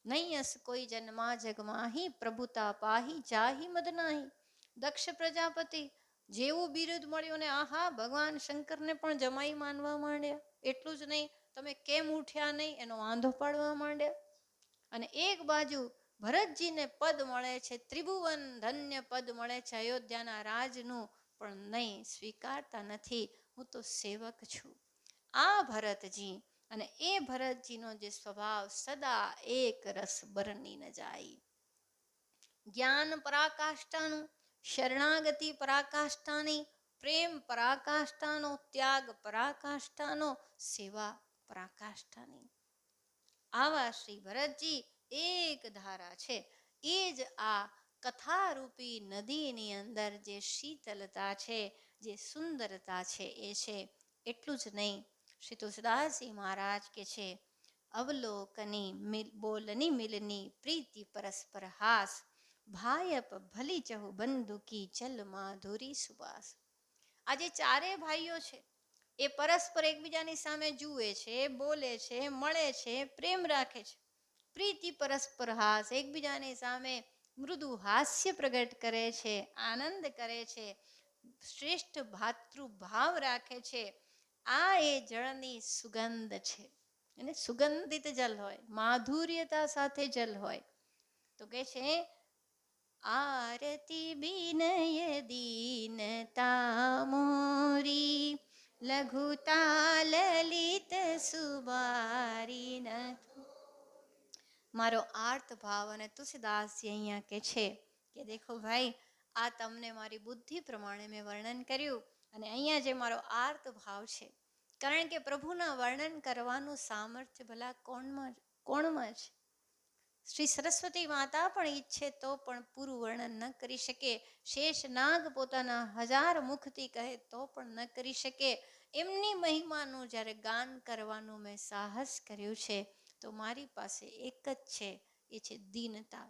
નહીં અસ કોઈ જન્મા જગમાહી, પ્રભુતા પાહી જાહી મદ નાહી. દક્ષ પ્રજાપતિ જેવું બિરુદ મળ્યું ને આહા ભગવાન શંકરને પણ જમાઈ માનવા માંડ્યા. એટલું જ નહીં, તમે કેમ ઉઠ્યા નહીં એનો વાંધો પાડવા માંડ્યા. અને એક બાજુ ભરતજીને પદ મળે છે, ત્રિભુવન ધન્ય પદ મળે છે અયોધ્યાના રાજનું, પણ નહીં, સ્વીકારતા નથી. હું તો સેવક છું. આ ભરતજી અને એ ભરતજીનો જે સ્વભાવ સદા એક રસ બરની ન જાય. જ્ઞાન પરાકાષ્ઠાનું, શરણાગતિ પરાકાષ્ઠાની, પ્રેમ પરાકાષ્ઠાનો, ત્યાગ પરાકાષ્ઠાનો, સેવા પરાકાષ્ઠાની. આવા શ્રી ભરતજી એક ધારા છે. એ જ આ કથારૂપી નદીની અંદર જે શીતલતા છે, જે સુંદરતા છે, એ છે. એટલું જ નહીં, શ્રી તુલસીદાસજી મહારાજ કે છે, અવલોકની બોલની મિલની પ્રીતિ પરસ્પર હાસ, ભાયપ ભલી ચહુ બંધુ કી ચલ માધુરી સુવાસ. આ જે ચારે ભાઈઓ છે, એ પરસ્પર એકબીજાની સામે જુએ છે, બોલે છે, મળે છે, પ્રેમ રાખે છે. પ્રીતિ પરસ્પર હાસ, એકબીજાની સામે મૃદુ હાસ્ય પ્રગટ કરે છે, આનંદ કરે છે, શ્રેષ્ઠ ભાતૃભાવ રાખે છે. આ એ જળની સુગંધ છે. અને સુગંધિત જલ હોય, માધુર્યતા સાથે જલ હોય. તો કે છે આરતી બિનય દીનતા મોરી, લઘુતા લલિત સુબારી નથી. મારો આર્ત ભાવ. અને તુલસીદાસજી અહીંયા કે છે કે દેખો ભાઈ, આ તમને મારી બુદ્ધિ પ્રમાણે મેં વર્ણન કર્યું, અને અહીંયા જે મારો આર્ત ભાવ છે, કારણ કે પ્રભુના વર્ણન કરવાનું સામર્થ્ય ભલા કોણમાં છે? શ્રી સરસ્વતી માતા પણ ઈચ્છે તો પણ પૂરું વર્ણન ન કરી શકે. શેષ નાગ પોતાના 1000 મુખથી કહે તો પણ ન કરી શકે. એમની મહિમાનું જ્યારે ગાન કરવાનું મેં સાહસ કર્યું છે, તો મારી પાસે એક જ છે, એ છે દીનતા.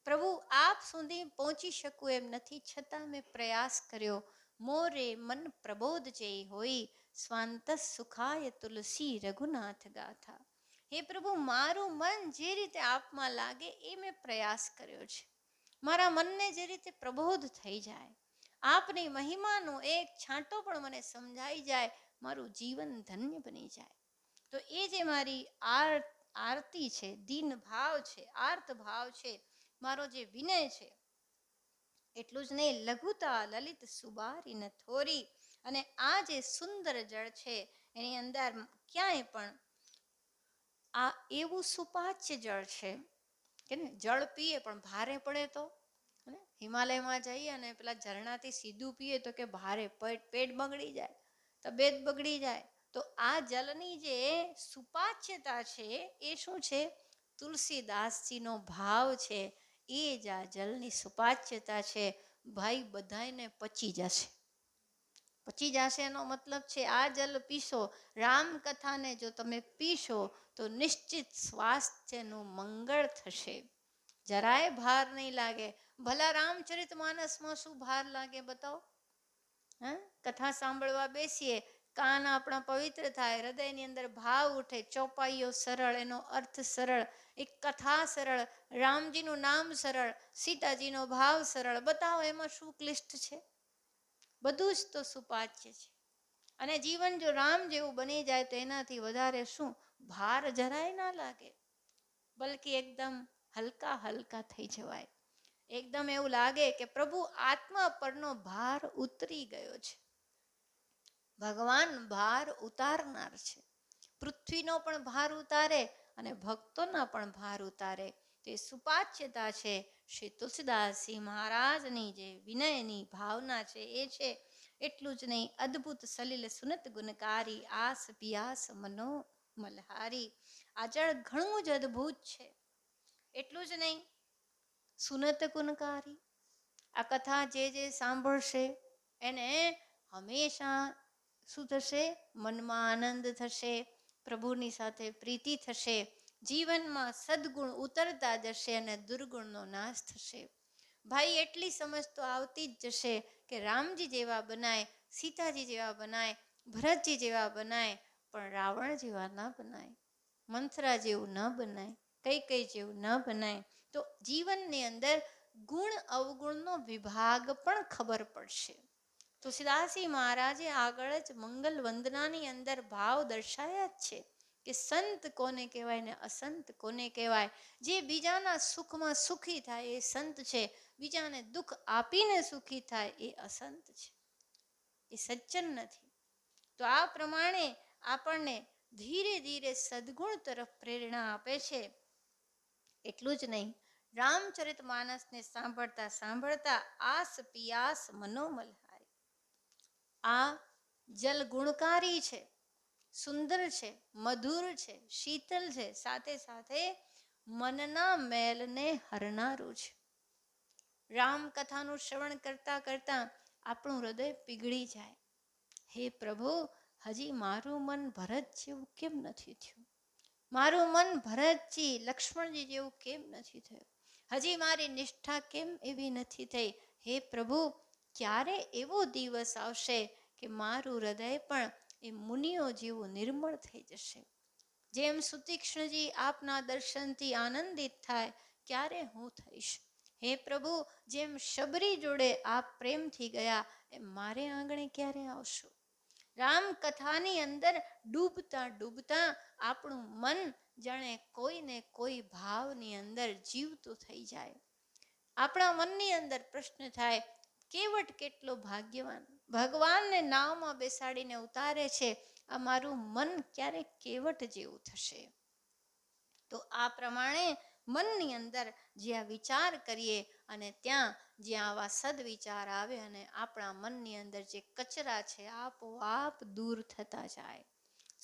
પ્રભુ આપ સુધી પહોંચી શકું એમ નથી, છતાં મેં પ્રયાસ કર્યો. મોરે મન પ્રબોધ જે હોય, સ્વાંત સુખાય તુલસી રઘુનાથ ગાથા. હે પ્રભુ, મારું મન જે રીતે આપમાં લાગે એ મેં પ્રયાસ કર્યો છે. મારા મનને જે રીતે પ્રબોધ થઈ જાય, આપની મહિમાનો એક છાંટો પણ મને સમજાઈ જાય, મારું જીવન ધન્ય બની જાય. તો એ જે મારી આરતી છે, દીન ભાવ છે, આર્ત ભાવ છે, મારો જે વિનય છે, એટલું જ નહીં, લઘુતા લલિત સુબારી ન થોરી. અને આ જે સુંદર જળ છે, એની અંદર ક્યાંય પણ આ એવું સુપાચ્ય જળ છે કે ને, જળ પીએ પણ ભારે પડે તો, હિમાલયમાં જઈએ અને પેલા ઝરણાથી સીધું પીએ તો કે ભારે, પેટ બગડી જાય, તબિયત બગડી જાય. તો આ જલની જે સુપાચ્યતા છે એ શું છે? તુલસીદાસજીનો ભાવ છે, એ જ આ જલની સુપાચ્યતા છે. ભાઈ, બધાને પચી જશે. પચી જશે એનો મતલબ છે, આ જલ પીશો, રામકથાને જો તમે પીશો તો નિશ્ચિત સ્વાસ્થ્યનું મંગળ થશે, જરાય ભાર નહીં લાગે. ભલા રામચરિત માનસમાં શું ભાર લાગે બતાવો? કથા સાંભળવા બેસીએ, કાન આપણા પવિત્ર થાય, હૃદયની અંદર ભાવ ઉઠે, ચોપાઈઓ સરળ, એનો અર્થ સરળ, એક કથા સરળ, રામજીનું નામ સરળ, સીતાજીનો ભાવ સરળ. બતાવો એમાં શું ક્લિષ્ટ છે? બધું જ તો સુપાચ્ય છે. અને જીવન જો રામ જેવું બની જાય તો એનાથી વધારે શું? ભાર જરાય ના લાગે, બલકી એકદમ હલકા હલકા થઈ જવાય. એકદમ એવું લાગે કે પ્રભુ આત્મા પરનો ભાર ઉતરી ગયો છે. ભગવાન ભાર ઉતારનાર છે. પૃથ્વીનો પણ ભાર ઉતારે અને ભક્તોના પણ ભાર ઉતારે. તે સુપાચ્યતા છે શ્રી તુલસીદાસજી મહારાજની જે વિનયની ભાવના છે એ છે. એટલું જ નહીં, અદ્ભુત સલિલ સુનત ગુણકારી, આસ પિયાસ મનો મલ્હારી. આ જળ ઘણું જ અદ્ભુત છે. એટલું જ નહીં, સુનત ગુણકારી, આ કથા જે સાંભળશે એને હંમેશા શું થશે? મનમાં આનંદ થશે, પ્રભુની સાથે પ્રીતિ થશે, જીવનમાં સદગુણ ઉતરતા જશે અને દુર્ગુણનો નાશ થશે. ભાઈ, એટલી સમજ તો આવતી જ જશે કે રામજી જેવા બનાય, સીતાજી જેવા બનાય, ભરતજી જેવા બનાય, પણ રાવણ જેવા ન બનાય, મંથરા જેવું ન બનાય, કઈ જેવું ન બનાય. તો જીવનની અંદર ગુણ અવગુણનો વિભાગ પણ ખબર પડશે. તુલસીદાસજી મહારાજે આગળ જ મંગલ વંદનાની અંદર ભાવ દર્શાયા જ છે કે સંત કોને કહેવાય ને અસંત કોને કહેવાય. જે બીજાના સુખમાં સુખી થાય એ સંત છે, બીજાને દુઃખ આપીને સુખી થાય એ અસંત છે, એ સજ્જન નથી. તો આ પ્રમાણે આપણને ધીરે ધીરે સદગુણ તરફ પ્રેરણા આપે છે. એટલું જ નહીં, રામચરિત માનસને સાંભળતા સાંભળતા આસ પિયાસ મનોમલ્હારી. આ જલ ગુણકારી છે, સુંદર છે, મધુર છે, શીતલ છે, સાથે સાથે મનના મેલને હરનારું છે. રામકથાનું શ્રવણ કરતા કરતા આપણું હૃદય પીગળી જાય. હે પ્રભુ, હજી મારું મન ભરત જેવું કેમ નથી થયું? મારું મન ભરતજી, લક્ષ્મણજી જેવું કેમ નથી થયું? હજી મારી નિષ્ઠા કેમ એવી નથી થઈ? હે પ્રભુ, ક્યારે એવો દિવસ આવશે કે મારું હૃદય પણ એ મુનિઓ જેવું નિર્મળ થઈ જશે? જેમ સુતીક્ષ્ણજી આપના દર્શનથી આનંદિત થાય, ક્યારે હું થઈશ? હે પ્રભુ, જેમ શબરી જોડે આપ પ્રેમથી ગયા, એમ મારે આંગણે ક્યારે આવશો? રામકથાની અંદર ડૂબતા ડૂબતા આપણું મન જાણે કોઈને કોઈ ભાવની અંદર જીવતું થઈ જાય. આપણા મનની અંદર પ્રશ્ન થાય, કેવટ કેટલો ભાગ્યવાન. ભગવાનને નાવમાં બેસાડીને ઉતારે છે. આ મારું મન ક્યારેક કેવટ જેવું થશે. તો આ પ્રમાણે મનની અંદર જ્યાં વિચાર કરીએ અને ત્યાં જ્યાં આવા સદવિચાર આવે અને આપણા મનની અંદર જે કચરા છે આપોઆપ દૂર થતા જાય.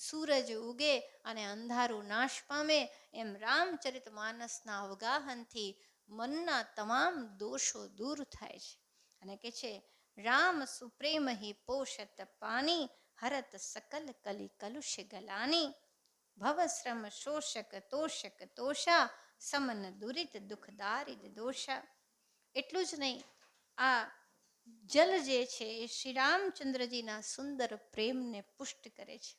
સૂરજ ઉગે અને અંધારું નાશ પામે એમ રામચરિત માનસના અવગાહનથી મનના તમામ દોષો દૂર થાય છે. અને કે છે રામ સુપ્રેમ હિ પોષત પાની હરત સકલ કલી કલુષ ગલાની ભવશ્રમ શોષક તોષક તોષા સમન દુરિત દુઃખદારિદ દોષા. એટલું જ નહીં, આ જલ જે છે એ શ્રી રામચંદ્રજીના સુંદર પ્રેમને પુષ્ટ કરે છે.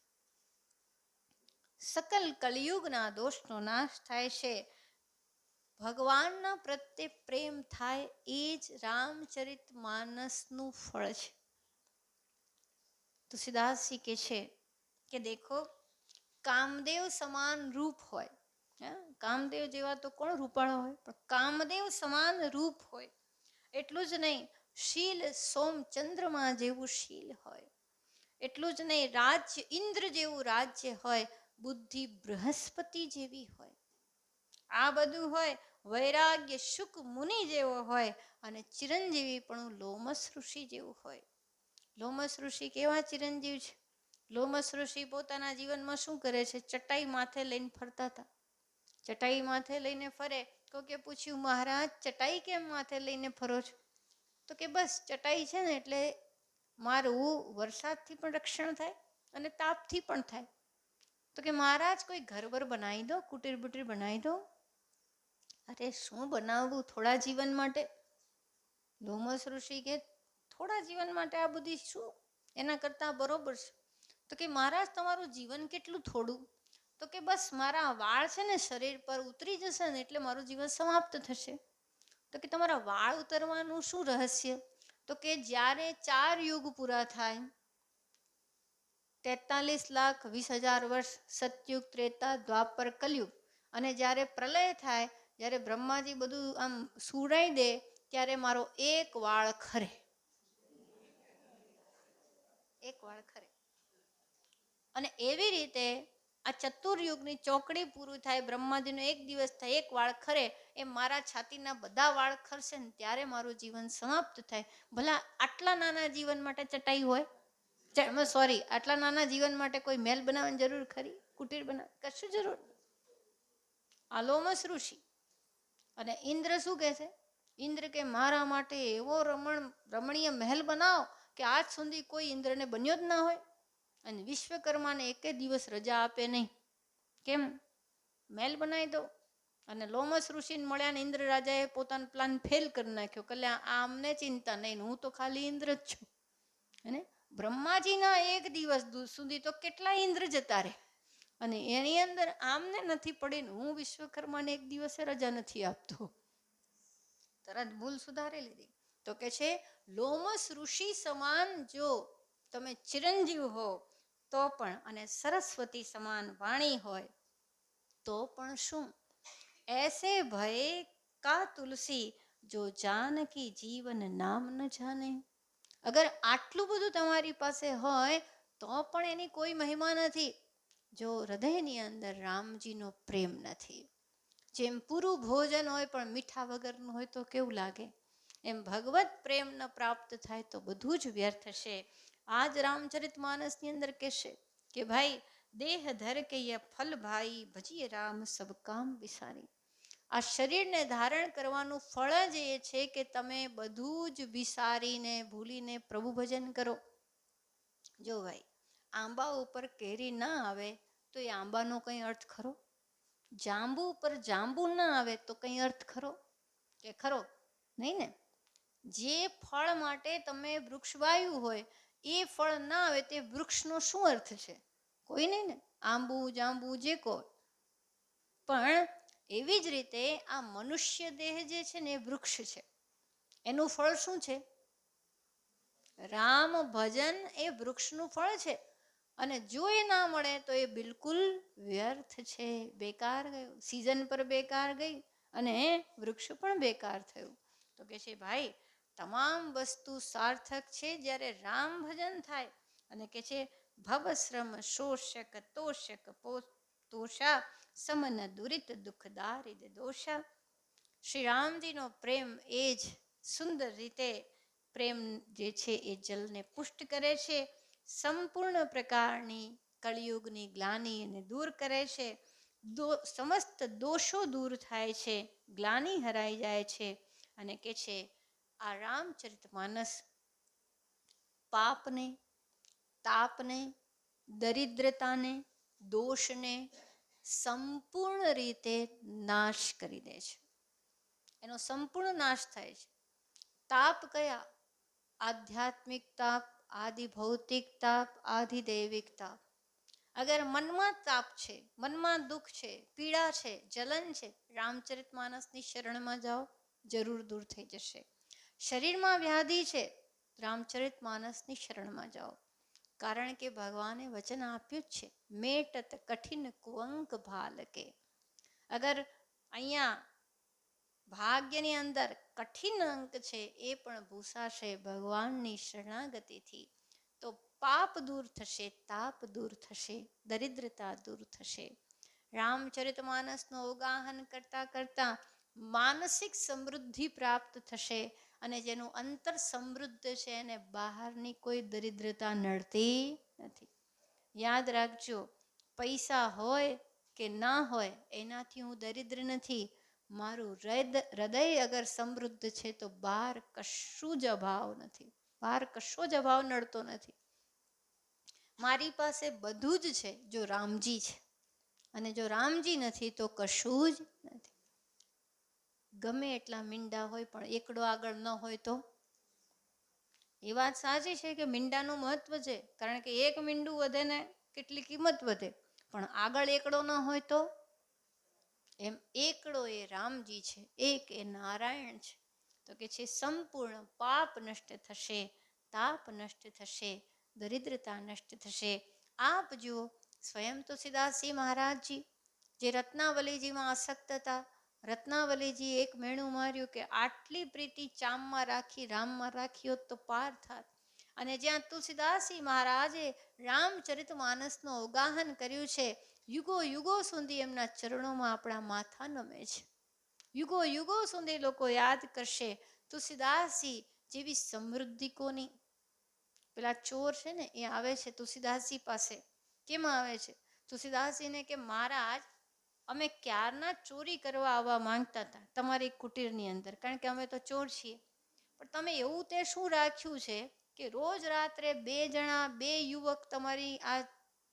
સકલ કલિયુગના દોષનો નાશ થાય છે. ભગવાનના પ્રત્યે પ્રેમ થાય એ જ રામચરિત માનસનું ફળ છે. તુલસીદાસજી કે છે કે દેખો, કામદેવ સમાન રૂપ હોય, કામદેવ જેવા તો કોણ રૂપાળા હોય, પણ કામદેવ સમાન રૂપ હોય. એટલું જ નહીં, શીલ સોમ ચંદ્રમા જેવું શીલ હોય. એટલું જ નહીં, રાજ્ય ઇન્દ્ર જેવું રાજ્ય હોય, બુદ્ધિ બૃહસ્પતિ જેવી હોય. આ બધું હોય, વૈરાગ્ય શુક મુનિ જેવો હોય અને ચિરંજીવી પણ લોમસ ઋષિ જેવું હોય. લોમસ ઋષિ કેવા ચિરંજીવ છે? લોમસ ઋષિ પોતાના જીવનમાં શું કરે છે? ચટાઈ માથે લઈને ફરતા હતા. ચટાઈ માથે લઈને ફરે. કોકે પૂછ્યું, મહારાજ ચટાઈ કેમ માથે લઈને ફરો છો? તો કે બસ ચટાઈ છે ને એટલે મારું વરસાદથી પણ રક્ષણ થાય અને તાપથી પણ થાય. તો કે મહારાજ કોઈ ઘર બર બનાવી દો, કુટીર બુટીર બનાવી દો. અરે શું બનાવવું થોડા જીવન માટે? લોમસ ઋષિ કે થોડા જીવન માટે આ બધી શું, એના કરતાં બરોબર છે. તો કે મહારાજ તમારું જીવન કેટલું થોડું? તો કે બસ મારા વાળ છે ને શરીર પર ઉતરી જશે ને એટલે મારું જીવન સમાપ્ત થશે. તો કે તમારા વાળ ઉતરવાનું શું રહસ્ય? તો કે જ્યારે 4 યુગ પૂરા થાય, 43,20,000 વર્ષ સતયુગ, ત્રેતા, દ્વાપર, કલયુગ, અને જ્યારે પ્રલય થાય, જ્યારે બ્રહ્માજી બધું આમ સુરાઈ દે, ત્યારે મારો એક વાળ ખરે. એક વાળ ખરે. અને એવી રીતે આ ચતુર્યુગની ચોકડી પૂરું થાય, બ્રહ્માજીનો એક દિવસ થાય, એક વાળ ખરે, એ મારા છાતીના બધા વાળ ખરશે ને ત્યારે મારું જીવન સમાપ્ત થાય. ભલા આટલા નાના જીવન માટે ચટાઈ હોય? સોરી, આટલા નાના જીવન માટે કોઈ મહેલ બનાવવાની જરૂર ખરી? કુટીર બનાવ? કશું જરૂર. આ લોમસ ઋષિ. અને ઇન્દ્ર શું કહે છે? ઇન્દ્ર કે મારા માટે એવો રમણીય મહેલ બનાવો કે આજ સુધી કોઈ ઇન્દ્રને બન્યો જ ના હોય. અને વિશ્વકર્માને એક દિવસ રજા આપે નહીં. કેમ? મહેલ બનાવી દો. અને લોમસ ઋષિને મળ્યા ને ઇન્દ્ર રાજાએ પોતાનો પ્લાન ફેલ કરી નાખ્યો. કલ્યા આ અમને ચિંતા નહીં, હું તો ખાલી ઇન્દ્ર જ છું. અને બ્રહ્માજીના એક દિવસ સુધી તો કેટલા ઇન્દ્ર જતા રહે. અને એની અંદર આમને નથી પડીને હું વિશ્વકર્માને એક દિવસે રજા નથી આપતો. તરત ભૂલ સુધારી લીધી. તો કે છે લોમસ ઋષિ સમાન જો તમે ચિરંજીવ હો તો પણ, અને સરસ્વતી સમાન વાણી હોય તો પણ શું? એસે ભયે કા તુલસી જો જાનકી જીવન નામ ન જાને. અગર આટલું બધું તમારી પાસે હોય તો પણ એની કોઈ મહિમા નથી જો હૃદયની અંદર રામજીનો પ્રેમ નથી. જેમ પૂરું ભોજન હોય પણ મીઠા વગરનું હોય તો કેવું લાગે? એમ ભગવત પ્રેમ ન પ્રાપ્ત થાય તો બધું જ વ્યર્થ છે. આજ રામચરિત માનસની અંદર કહેશે કે ભાઈ દેહ ધર કે યહ ફલ ભાઈ ભજીએ રામ સબ કામ વિસારી. આ શરીરને ધારણ કરવાનું ફળ જ એ છે કે તમે બધું જ વિસારીને ભૂલીને પ્રભુ ભજન કરો. જો ભાઈ આંબા ઉપર કેરી ના આવે તો એ આંબાનો કંઈ અર્થ ખરો? જાંબુ ઉપર જાંબુ ના આવે તો કંઈ અર્થ ખરો? કે ખરો? નહીં ને. જે ફળ માટે તમે વૃક્ષ વાવ્યું હોય એ ફળ ના આવે તે વૃક્ષનો શું અર્થ છે? કોઈ નહીં ને. આંબુ જાંબુ જે કહો. પણ એવી જ રીતે આ મનુષ્ય દેહ જે છે ને એ વૃક્ષ છે. એનું ફળ શું છે? રામ ભજન એ વૃક્ષનું ફળ છે. અને જો એ ના મળે તો એ બિલકુલ વ્યર્થ છે, બેકાર ગયું. સિઝન પર બેકાર ગઈ અને વૃક્ષ પણ બેકાર થયું. તો કે છે ભાઈ તમામ વસ્તુ સાર્થક છે જ્યારે રામ ભજન થાય. અને કે છે ભવશ્રમ શોષક તોષક તોષા સમન દુરિત દુઃખ દારિદ દોષા. શ્રી રામજીનો પ્રેમ એ જ સુંદર રીતે પ્રેમ જે છે એ જલને પુષ્ટ કરે છે, સંપૂર્ણ પ્રકારની કળિયુગની ગ્લાનિને દૂર કરે છે, સમસ્ત દોષો દૂર થાય છે, ગ્લાનિ હરાઈ જાય છે. અને કે છે આ રામચરિતમાનસ પાપને, તાપને, દરિદ્રતાને, દોષને સંપૂર્ણ રીતે નાશ કરી દે છે. એનો સંપૂર્ણ નાશ થાય છે. તાપ કયા? આધ્યાત્મિક તાપ, આદિ ભૌતિક તાપ, આદિ દૈવિક તાપ. અગર મનમાં તાપ છે, મનમાં દુઃખ છે, પીડા છે, જલન છે, રામચરિતમાનસની શરણમાં જાઓ, જરૂર દૂર થઈ જશે. શરીરમાં વ્યાધિ છે, રામચરિતમાનસની શરણમાં જાઓ. કારણ કે ભગવાને વચન આપ્યું જ છે, મેટત કઠિન કુંવક ભાલકે. અગર અહીંયા ભાગ્યની અંદર કઠિન અંક છે, એ પણ ભૂસાશે ભગવાનની શરણાગતિથી. તો પાપ દૂર થશે, તાપ દૂર થશે, દરિદ્રતા દૂર થશે. રામચરિતમાનસનો અવગાહન કરતાં કરતાં માનસિક સમૃદ્ધિ પ્રાપ્ત થશે. અને જેનું અંતર સમૃદ્ધ છે એને બહારની કોઈ દરિદ્રતા નડતી નથી. યાદ રાખજો, પૈસા હોય કે ના હોય એનાથી હું દરિદ્ર નથી. મારું હૃદય અગર સમૃદ્ધ છે તો બહાર કશું જ અભાવ નથી, બહાર કશો જ અભાવ નડતો નથી. મારી પાસે બધું જ છે જો રામજી છે, અને જો રામજી નથી તો કશું જ નથી. ગમે એટલા મીંડા હોય પણ એકડો આગળ ન હોય તો? એ વાત સાચી છે કે મીંડાનું મહત્વ છે, કારણ કે એક મીંડું વધે ને કેટલી કિંમત વધે, પણ આગળ એકડો ન હોય તો? એમ એકડો એ રામજી છે, એક એ નારાયણ છે. તો કે છે સંપૂર્ણ પાપ નષ્ટ થશે, તાપ નષ્ટ થશે, દરિદ્રતા નષ્ટ થશે. આપ જુઓ, સ્વયં તુલસીદાસજી મહારાજજી જે રત્નાવલીજીમાં આસક્ત હતા, રત્નાવલીજી એક મેણું માર્યું કે આટલી પ્રીતિ ચામમાં રાખી, રામમાં રાખી હોત તો પાર થાત. અને જ્યાં તુલસીદાસજી મહારાજે રામચરિતમાનસનું અવગાહન કર્યું છે, યુગો યુગો સુધી એમના ચરણોમાં આપણા માથા નમે છે. યુગો યુગો સુધી લોકો યાદ કરશે. તુલસીદાસજી જેવી સમૃદ્ધિ કોની? પેલા ચોર છે ને એ આવે છે તુલસીદાસજી પાસે. કેમ આવે છે? તુલસીદાસજીને કે મહારાજ, અમે ક્યારના ચોરી કરવા આવવા માંગતા હતા તમારી કુટીરની અંદર, કારણ કે અમે તો ચોર છીએ. પણ તમે એવું તે શું રાખ્યું છે કે રોજ રાત્રે બે યુવક તમારી આ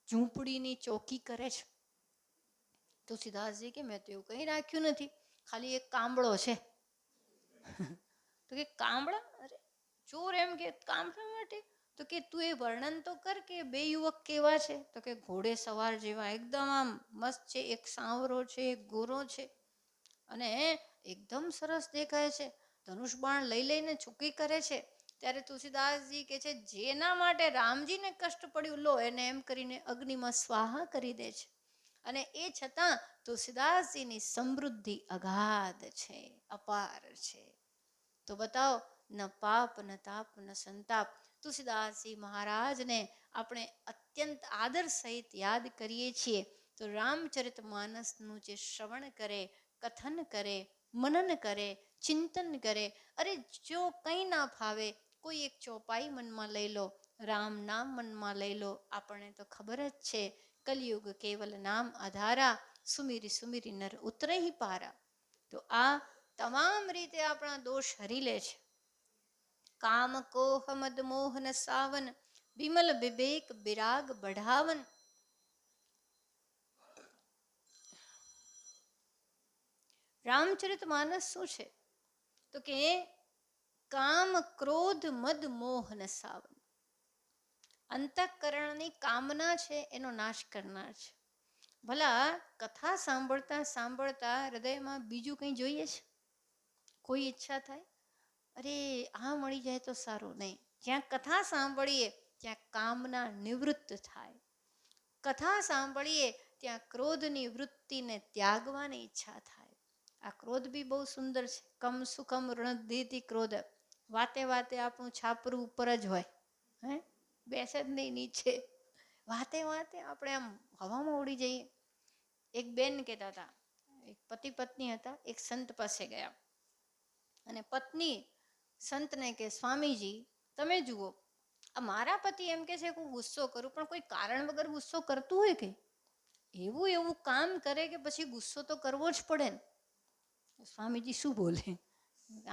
ઝૂંપડીની ચોકી કરે છે? તુલસીદાસજી કે મેં તો એવું કંઈ રાખ્યું નથી, ખાલી એક કામળો છે. તો કે કામળા? અરે ચોર એમ કે કામળા માટે? તો કે તું એ વર્ણન તો કર કે બે યુવક કેવા છે? તો કે ઘોડે સવાર જેવા, એકદમ આમ મસ્ત છે, એક સાંવરો છે, એક ગોરો છે, અને એકદમ સરસ દેખાય છે, ધનુષ બાણ લઈ લઈને ચૂકી કરે છે. ત્યારે તુલસીદાસજી કે છે જેના માટે રામજીને કષ્ટ પડ્યું, લો એને એમ કરીને અગ્નિમાં સ્વાહા કરી દે છે. અને એ છતાં તુલસીદાસજીની સમૃદ્ધિ અગાધ છે, અપાર છે. તો બતાવો, ન પાપ ન તાપ ન સંતાપ. તુલસીદાસજી મહારાજને આપણે અત્યંત આદર સહિત યાદ કરીએ છીએ. તો રામચરિતમાનસનું જે શ્રવણ કરે, કથન કરે, મનન કરે, ચિંતન કરે, અરે જો કંઈ ના ફાવે, કોઈ એક ચોપાઈ મનમાં લઈ લો, રામ નામ મનમાં લઈ લો. આપણને તો ખબર જ છે, કલયુગ કેવલ નામ આધારા, સુમિરી સુમિરી નર ઉતરહી પારા. તો આ તમામ રીતે આપણા દોષ હરી લે છે. કામ કોહ મદ મોહન સાવન, બિમલ વિવેક બિરાગ બઢાવન. રામચરિતમાનસ શું છે? તો કે કામ ક્રોધ મદ મોહન સાવન. અંતઃકરણની કામના છે એનો નાશ કરનાર છે. ભલા કથા સાંભળતા સાંભળતા હૃદયમાં બીજું કંઈ જોઈએ છે? કોઈ ઈચ્છા થાય? અરે આ મળી જાય તો સારું. નહીં, જ્યાં કથા સાંભળીએ ત્યાં કામના નિવૃત્ત થાય. કથા સાંભળીએ ત્યાં ક્રોધની વૃત્તિને ત્યાગવાની ઈચ્છા થાય. આ ક્રોધ બી બહુ સુંદર છે. કમ સુખમ ઋણધીતિ ક્રોધ, વાતે વાતે આપણું છાપરું ઉપર જ હોય, હે બેસે જ નહીં નીચે. વાતે વાતે આપણે આમ હવામાં ઉડી જઈએ. એક બેન કહેતા હતા, એક પતિ પત્ની હતા, એક સંત પાસે ગયા અને પત્ની સંતને કે સ્વામીજી તમે જુઓ, આ મારા પતિ એમ કે છે કે હું ગુસ્સો કરું, પણ કોઈ કારણ વગર ગુસ્સો કરતું હોય કે એવું એવું કામ કરે કે પછી ગુસ્સો તો કરવો જ પડે ને. સ્વામીજી શું બોલે,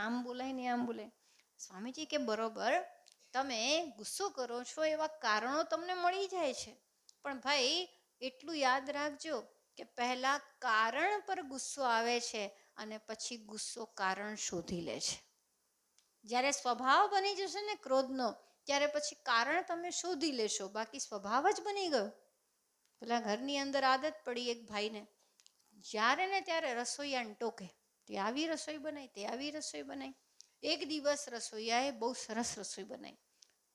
આમ બોલાય ને આમ બોલે. સ્વામીજી કે બરોબર તમે ગુસ્સો કરો છો એવા કારણો તમને મળી જાય છે, પણ ભાઈ એટલું યાદ રાખજો કે પહેલા કારણ પર ગુસ્સો આવે છે અને પછી ગુસ્સો કારણ શોધી લે છે. જ્યારે સ્વભાવ બની જશે ને ક્રોધનો, ત્યારે પછી કારણ તમે શોધી લેશો, બાકી સ્વભાવ જ બની ગયો. પેલા ઘરની અંદર આદત પડી એક ભાઈને, જ્યારે ને ત્યારે રસોઈયાને ટોકે, તે આવી રસોઈ બનાવી, તે આવી રસોઈ બનાવી. એક દિવસ રસોઈયાએ બહુ સરસ રસોઈ બનાવી,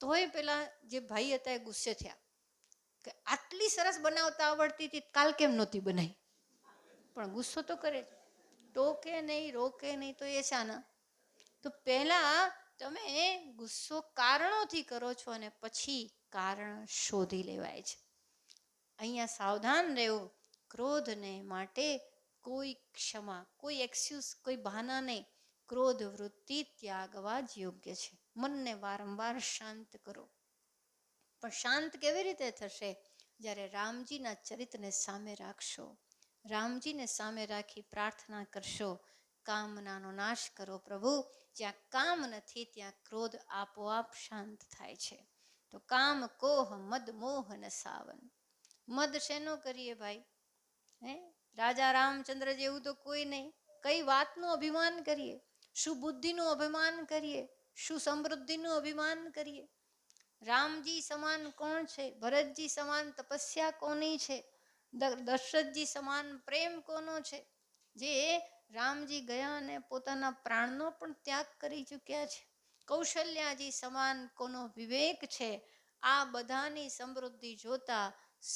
તોય પેલા જે ભાઈ હતા એ ગુસ્સે થયા કે આટલી સરસ બનાવતા આવડતી હતી, કાલ કેમ નહોતી બનાવી. પણ ગુસ્સો તો કરે જ, ટોકે નહીં રોકે નહીં તો એ શાના. તો પહેલા તમે ગુસ્સો કારણોથી કરો છો અને પછી કારણ શોધી લેવાય છે. અહીંયા સાવધાન રહેવું, ક્રોધને માટે કોઈ ક્ષમા, કોઈ એક્સક્યુઝ, કોઈ બહાના નહીં. ક્રોધ વૃત્તિ ત્યાગવા જ યોગ્ય છે. મનને વારંવાર શાંત કરો. પણ શાંત કેવી રીતે થશે? જ્યારે રામજીના ચરિત્રને સામે રાખશો, રામજીને સામે રાખી પ્રાર્થના કરશો, કામનાનો નાશ કરો પ્રભુ. જ્યાં કામ નથી ત્યાં ક્રોધ આપોઆપ શાંત થાય છે. તો કામ કોહ મદ મોહ ન સાવન. મદ શેનો કરીએ ભાઈ? હે રાજા રામચંદ્ર જેવું તો કોઈ નહીં. કઈ વાતનું અભિમાન કરીએ? શું બુદ્ધિનું અભિમાન કરીએ? શું સમૃદ્ધિનું અભિમાન કરીએ? રામજી સમાન કોણ છે? ભરતજી સમાન તપસ્યા કોની છે? દશરથજી સમાન પ્રેમ કોનો છે? જે રામજી ગયા અને પોતાના પ્રાણનો પણ ત્યાગ કરી ચૂક્યા છે. કૌશલ્યાજી સમાન કોનો વિવેક છે? આ બધાની સમૃદ્ધિ જોતા,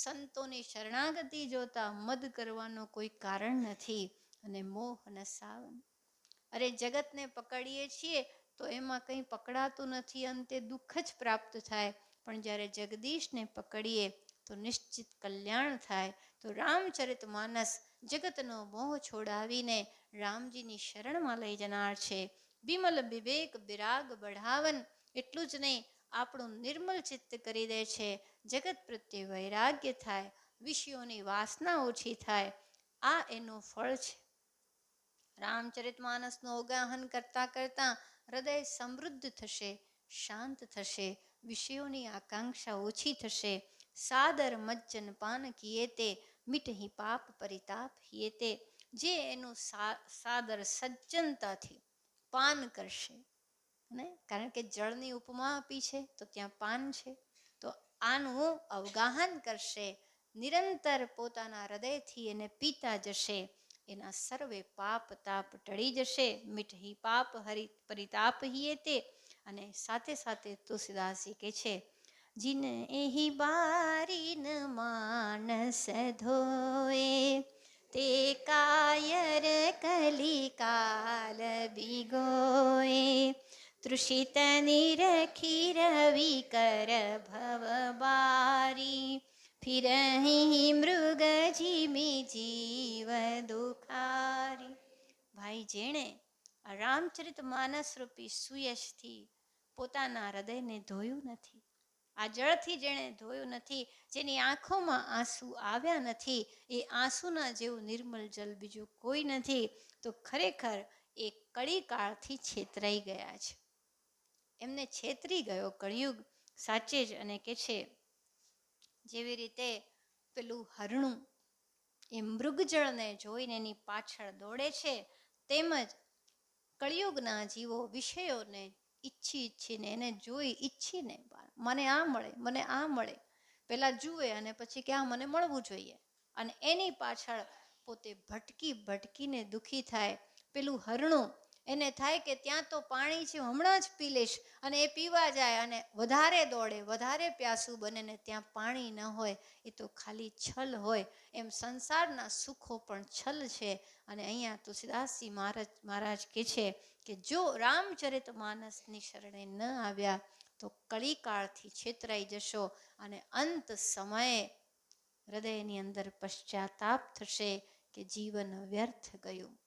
સંતોની શરણાગતિ જોતા મદ કરવાનો કોઈ કારણ નથી. અને મોહ ન સાવન. અરે જગતને પકડીએ છીએ તો એમાં કંઈ પકડાતું નથી, અંતે દુઃખ જ પ્રાપ્ત થાય. પણ જ્યારે જગદીશને પકડીએ તો નિશ્ચિત કલ્યાણ થાય. તો રામચરિત માનસ જગતનો મોહ છોડાવીને રામજીની શરણમાં લઈ જનાર છે. વિમલ વિવેક વિરાગ બઢાવન. એટલું જ નહીં, આપણું નિર્મલ ચિત્ત કરી દે છે. જગત પ્રત્યે વૈરાગ્ય થાય, વિષયોની વાસના ઓછી થાય. આ એનું ફળ છે. રામચરિત માનસનું અવગાહન કરતાં કરતાં હૃદય સમૃદ્ધ થશે, શાંત થશે, વિષયોની આકાંક્ષા ઓછી થશે. સાદર મજ્જન પાન કિએ તે મીઠહી પાપ પરિતાપ હિએ તે. જે એનું સાદર સજ્જનતાથી પાન કરશે ને, કારણ કે જળની ઉપમા આપી છે તો ત્યાં પાન છે, તો આનું અવગાહન કરશે, નિરંતર પોતાના હૃદયથી એને પીતા જશે, એના સર્વે પાપ તાપ ટળી જશે. મીઠહી પાપ હરિ પરિતાપ હિએ તે. અને સાથે સાથે તુલસીદાસજી કહે છે, જીન એહી બારી ન માનસ ધોએ તે કાયર કલિકાલ બિગોએ. તૃષિત નિરખી રવિ કર ભવ બારી ફિરહી મૃગ જીમી જીવ દુખારી. ભાઈ જેણે આ રામચરિત માનસ રૂપી સુયશથી પોતાના હૃદયને ધોયું નથી, આ જળથી જેણે ધોયું નથી, જેની આંખોમાં આંસુ આવ્યા નથી, એ આંસુના જેવું નિર્મલ જલ બીજું કોઈ નથી. તો ખરેખર એ કળીકાળથી છેતરાઈ ગયા છે. એમને છેતરી ગયો કળિયુગ સાચે જ. અને કે છે જેવી રીતે પેલું હરણું એ મૃગજળને જોઈને એની પાછળ દોડે છે, તેમજ કળિયુગના જીવો વિષયોને ઈચ્છીને એને જોઈ ઈચ્છીને મને આ મળે, મને આ મળે, પહેલાં જુએ અને પછી કે આ મને મળવું જોઈએ, અને એની પાછળ પોતે ભટકી ભટકીને દુઃખી થાય. પેલું હરણું એને થાય કે ત્યાં તો પાણી છે, હમણાં જ પી લઈશ, અને એ પીવા જાય અને વધારે દોડે, વધારે પ્યાસું બને ને ત્યાં પાણી ન હોય, એ તો ખાલી છલ હોય. એમ સંસારના સુખો પણ છલ છે. અને અહીંયા તુલસીદાસજી મહારાજ કહે છે કે જો રામચરિત માનસની શરણે ન આવ્યા તો કળીકાળથી છેતરાઈ જશો, અને અંત સમયે હૃદયની અંદર પશ્ચાતાપ થશે કે જીવન વ્યર્થ ગયું.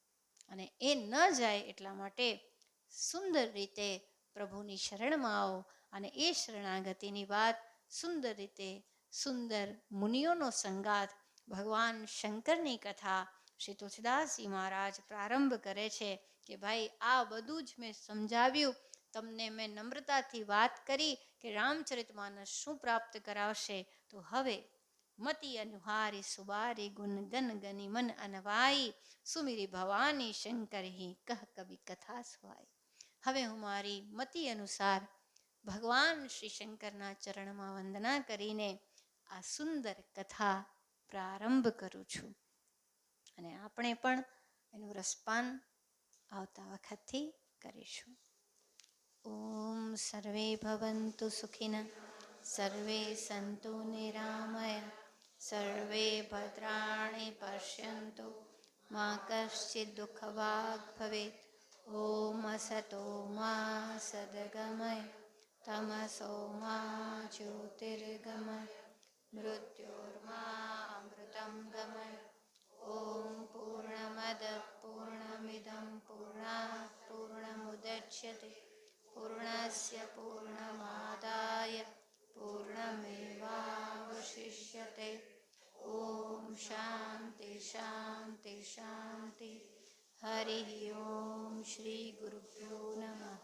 અને એ ન જાય એટલા માટે સુંદર રીતે પ્રભુની શરણમાં આવો, અને એ શરણાગતિની વાત સુંદર રીતે, સુંદર મુનિઓનો સંગાત, ભગવાન શંકરની કથા શ્રી તુલસીદાસજી મહારાજ પ્રારંભ કરે છે કે ભાઈ આ બધું જ મેં સમજાવ્યું તમને, મેં નમ્રતાથી વાત કરી કે રામચરિત માનસ શું પ્રાપ્ત કરાવશે. તો હવે મતિ અનુહારી સુબારી ગુણ ગન ગની મન અનવાઈ, સુમિરી ભવાની શંકર હી કહ કવિ કથા સુહાઈ. હવે હું મારી મતિ અનુસાર ભગવાન શ્રી શંકરના ચરણમાં વંદના કરીને આ સુંદર કથા પ્રારંભ કરું છું. અને આપણે પણ એનું રસપાન આવતા વખતથી કરીશું. ઓમ સર્વે ભવન્તુ સુખિનઃ, સર્વે સંતુ નિરામય, સર્વે ભદ્રાણિ પશ્યન્તુ, મા કશ્ચિદ દુઃખભાગ ભવેત. ઓમ અસતો મા સદગમય, તમસો મા જ્યોતિર્ગમય, મૃત્યોર્મા અમૃતમ ગમય. ઓમ પૂર્ણમદ પૂર્ણમિદં પૂર્ણાત પૂર્ણમુદચ્યતે પૂર્ણસ્ય પૂર્ણમાદાય પૂર્ણમેવાવશિષ્યતે. ઓમ શાંતિ શાંતિ શાંતિ. હરિ ઓમ શ્રી ગુરુભ્યો નમઃ.